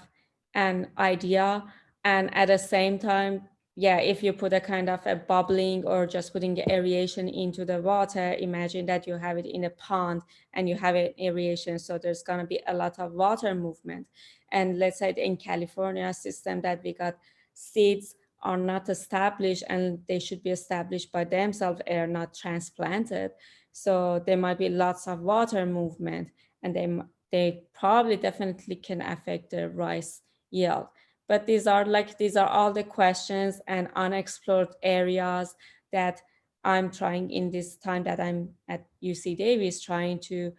an idea, and at the same time, yeah, if you put a kind of a bubbling or just putting aeration into the water, imagine that you have it in a pond and you have an aeration. So there's going to be a lot of water movement. And let's say in California system that we got seeds are not established and they should be established by themselves, are not transplanted. So there might be lots of water movement and they probably definitely can affect the rice yield. But these are all the questions and unexplored areas that I'm trying in this time that I'm at UC Davis, trying to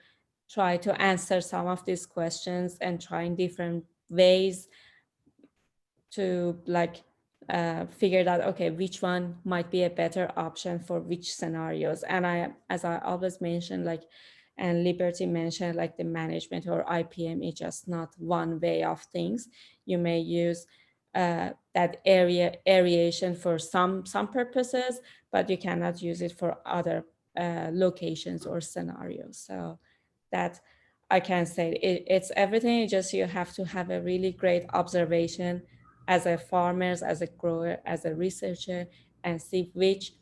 answer some of these questions and trying different ways to figure out, okay, which one might be a better option for which scenarios. And as I always mention, and Liberty mentioned, like the management or IPM is just not one way of things. You may use that aeration for some purposes, but you cannot use it for other locations or scenarios. So that I can say it's everything. It's just you have to have a really great observation as a farmer, as a grower, as a researcher, and see which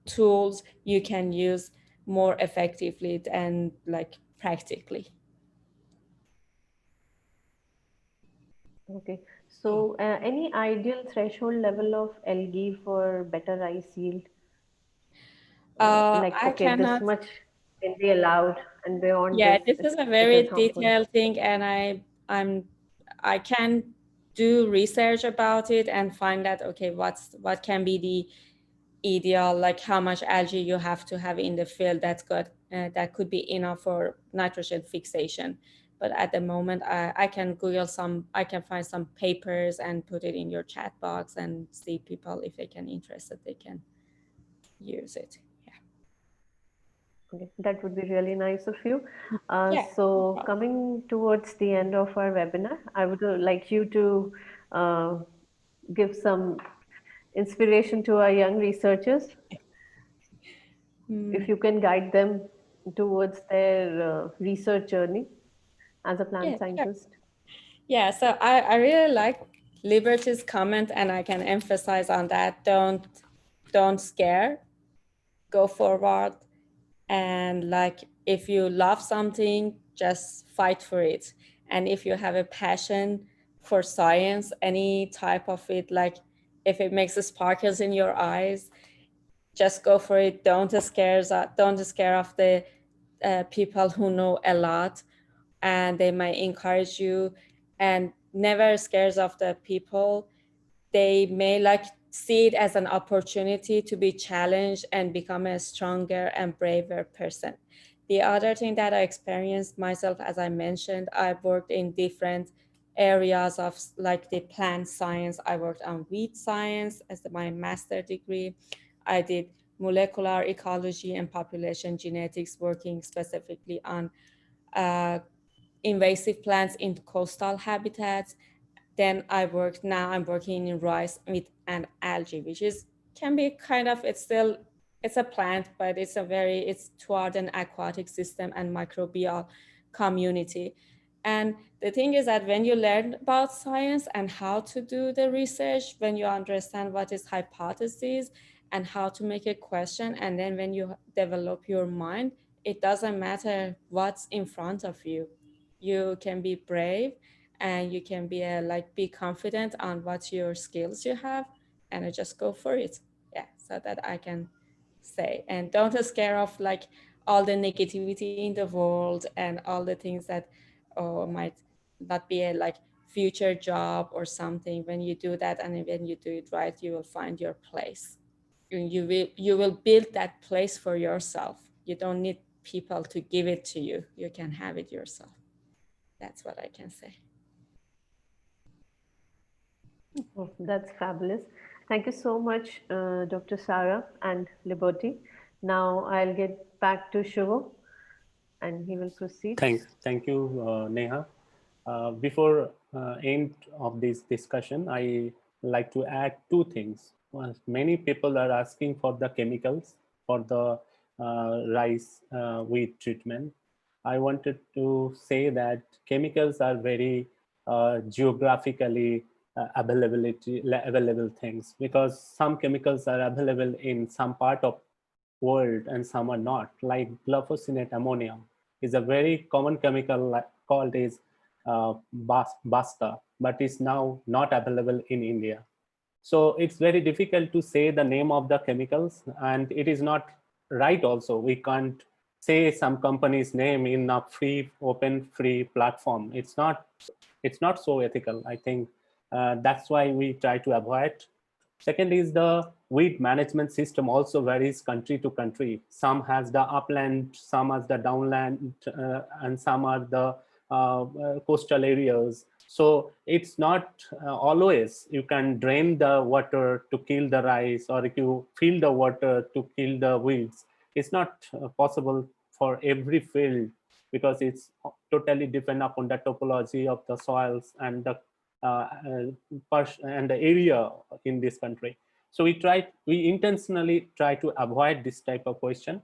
tools you can use more effectively and practically. Okay, so any ideal threshold level of algae for better rice yield? I okay, cannot. this much can be allowed, and beyond Yeah, this, this is a it very is harmful. detailed thing, and I can do research about it and find that, okay, what can be the ideal, like how much algae you have to have in the field that's good, that could be enough for nitrogen fixation. But at the moment, I can Google I can find some papers and put it in your chat box and see people if they can interested, they can use it. Okay, that would be really nice of you. Yeah. So coming towards the end of our webinar, I would like you to give some inspiration to our young researchers. If you can guide them towards their research journey as a plant scientist. Yeah, so I really like Liberty's comment, and I can emphasize on that. Don't scare, go forward. And if you love something, just fight for it. And if you have a passion for science, any type of it, if it makes sparkles in your eyes, just go for it. Don't scare of the people who know a lot, and they might encourage you, and never scares of the people. They may see it as an opportunity to be challenged and become a stronger and braver person. The other thing that I experienced myself, as I mentioned, I've worked in different areas of the plant science. I worked on wheat science as my master degree. I did molecular ecology and population genetics, working specifically on invasive plants in coastal habitats. Then I'm working in rice with an algae, which can be kind of, it's a plant, but it's toward an aquatic system and microbial community. And the thing is that when you learn about science and how to do the research, when you understand what is hypothesis and how to make a question, and then when you develop your mind, it doesn't matter what's in front of you. You can be brave and you can be confident on what your skills you have, and just go for it. Yeah, so that I can say. And don't scare of all the negativity in the world and all the things that might not be a future job or something. When you do that and when you do it right, you will find your place. You will build that place for yourself. You don't need people to give it to you. You can have it yourself. That's what I can say. Oh, that's fabulous. Thank you so much, Dr. Sara and Liberty. Now I'll get back to Shubho and he will proceed. Thank you, Neha. Before end of this discussion, I like to add two things. One, many people are asking for the chemicals for the rice wheat treatment. I wanted to say that chemicals are very geographically available things, because some chemicals are available in some part of world and some are not. Like glufosinate ammonium is a very common chemical called is basta, but is now not available in India. So it's very difficult to say the name of the chemicals, and it is not right also. We can't say some company's name in a free, open, free platform. It's not so ethical. I think that's why we try to avoid. Second is the weed management system also varies country to country. Some has the upland, some has the downland, and some are the coastal areas. So it's not always you can drain the water to kill the rice, or if you fill the water to kill the weeds. It's not possible for every field, because it's totally depend upon the topology of the soils and the and the area in this country. So we intentionally try to avoid this type of question.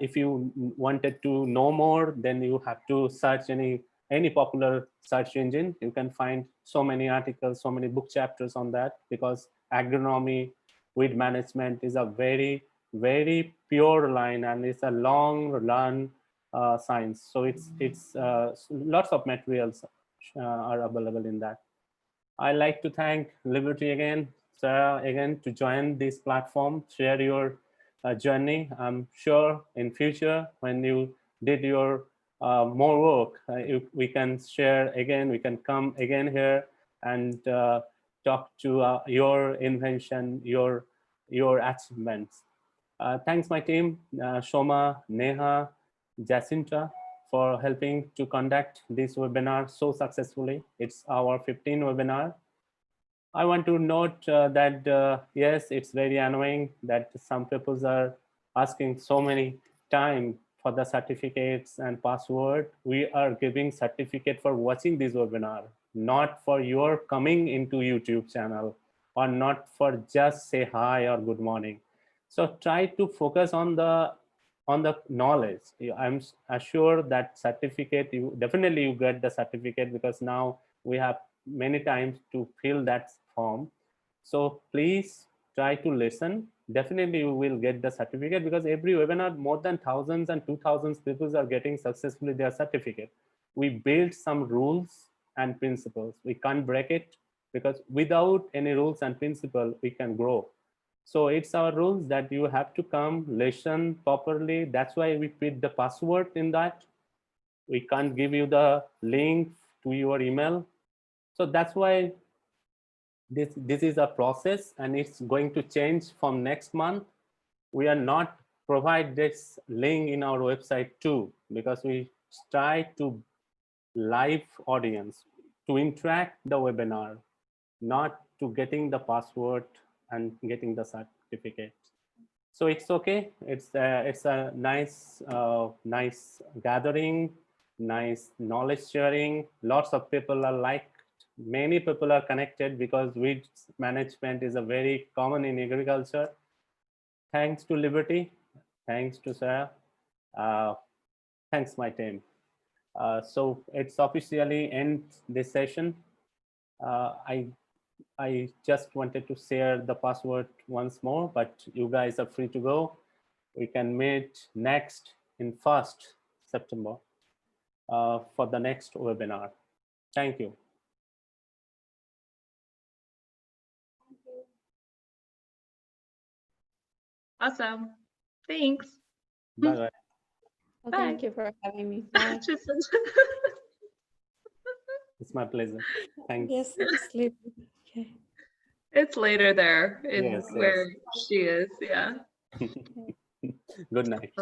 If you wanted to know more, then you have to search any popular search engine. You can find so many articles, so many book chapters on that, because agronomy, weed management is a very, very pure line, and it's a long run science. So it's lots of materials are available in that. I'd like to thank Liberty again, Sara again, to join this platform, share your journey. I'm sure in future when you did your more work, we can share again, we can come again here and talk to your invention, your achievements. Thanks my team, Shoma, Neha, Jacinta, for helping to conduct this webinar so successfully. It's our 15th webinar. I want to note that, yes, it's very annoying that some people are asking so many time for the certificates and password. We are giving certificate for watching this webinar, not for your coming into YouTube channel, or not for just say hi or good morning. So try to focus on the knowledge. I'm assured that certificate, you definitely get the certificate, because now we have many times to fill that form. So please try to listen. Definitely you will get the certificate, because every webinar more than thousands and 2,000 people are getting successfully their certificate. We build some rules and principles. We can't break it, because without any rules and principle we can grow. So it's our rules that you have to come, listen properly. That's why we put the password in that. We can't give you the link to your email. So that's why this is a process, and it's going to change from next month. We are not provide this link in our website too, because we try to live audience to interact the webinar, not to getting the password and getting the certificate. So it's okay. It's a nice gathering, nice knowledge sharing. Lots of people are like, many people are connected, because weed management is a very common in agriculture. Thanks to Liberty, thanks to Sara, thanks my team. So it's officially end this session. I just wanted to share the password once more, but you guys are free to go. We can meet next in 1st September for the next webinar. Thank you. Awesome. Thanks. Bye-bye. Well, Bye. thank you for having me. Bye. It's my pleasure. Thanks. Yes, sleep. Okay. It's later there in Yes, where she is. Yeah. Good night.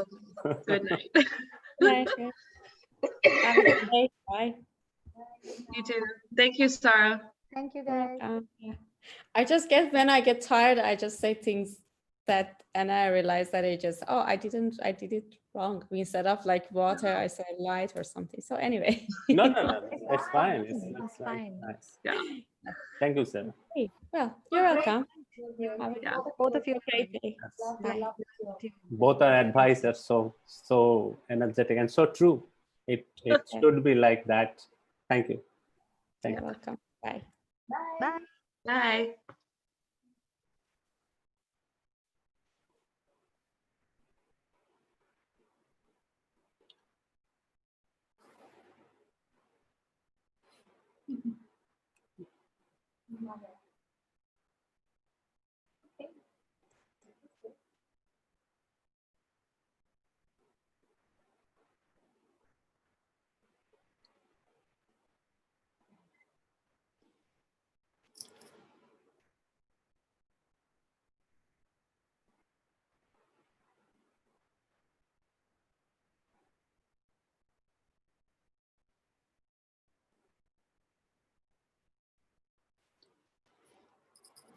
Good night. Good night. Have a good day. Bye. You too. Thank you, Sara. Thank you, guys. Yeah. I just get, when I get tired, I just say things that, and I realize that I did it wrong. Instead of like water, I said light or something. So anyway. No, it's fine. It's fine. nice. Yeah. Thank you, Sara. Hey, well, you're welcome. Have a Yeah. Both of you are great day. Bye. Both are advisors, so energetic and so true. It should be like that. Thank you. You're welcome. Bye. Bye. Bye.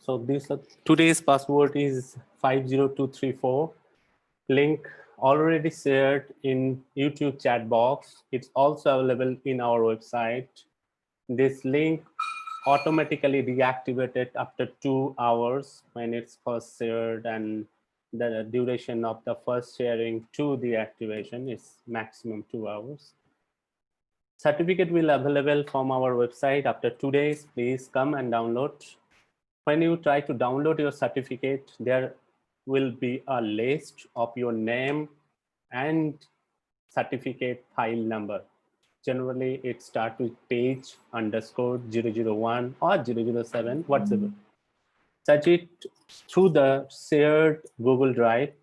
So today's password is 50234. Link already shared in YouTube chat box. It's also available in our website. This link automatically deactivated after 2 hours when it's first shared, and the duration of the first sharing to the activation is maximum 2 hours. Certificate will available from our website after 2 days. Please come and download. When you try to download your certificate, there will be a list of your name and certificate file number. Generally, it starts with page _001 or 007, whatever. Search it through the shared Google Drive.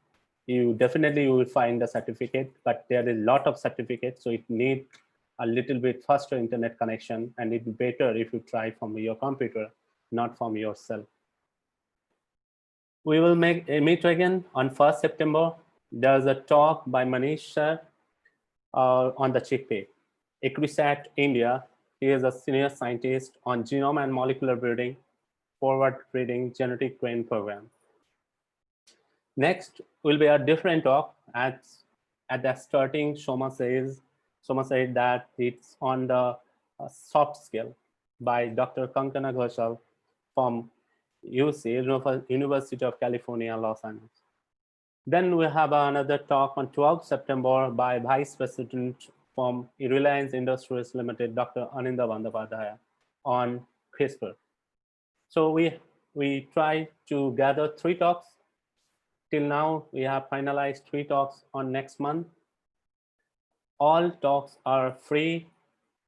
You will find the certificate, but there is a lot of certificates, so it needs a little bit faster internet connection, and it's better if you try from your computer, not from your cell. We will meet again on 1st September. There's a talk by Manish sir on the chickpea. EquiSat India, he is a senior scientist on genome and molecular breeding, forward breeding genetic grain program. Next will be a different talk. At the starting, Soma said that it's on the soft skill by Dr. Kankana Ghoshal from UC, University of California, Los Angeles. Then we have another talk on 12th September by Vice President from Reliance Industries Limited, Dr. Aninda Bandyopadhyay, on CRISPR. So we try to gather 3 talks. Till now, we have finalized 3 talks on next month. All talks are free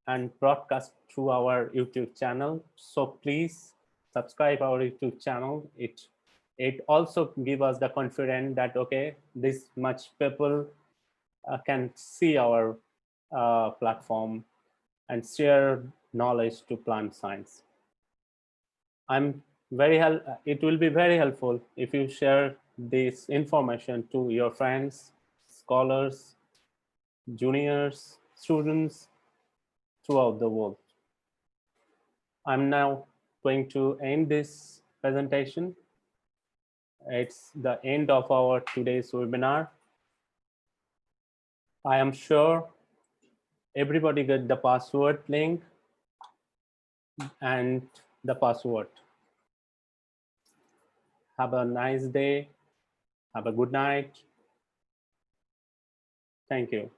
and broadcast through our YouTube channel. So please subscribe our YouTube channel. It also gives us the confidence that, okay, this much people can see our platform and share knowledge to plant science. It will be very helpful if you share this information to your friends, scholars, juniors, students throughout the world. I'm now going to end this presentation. It's the end of our today's webinar. I am sure everybody got the password link and the password. Have a nice day. Have a good night. Thank you.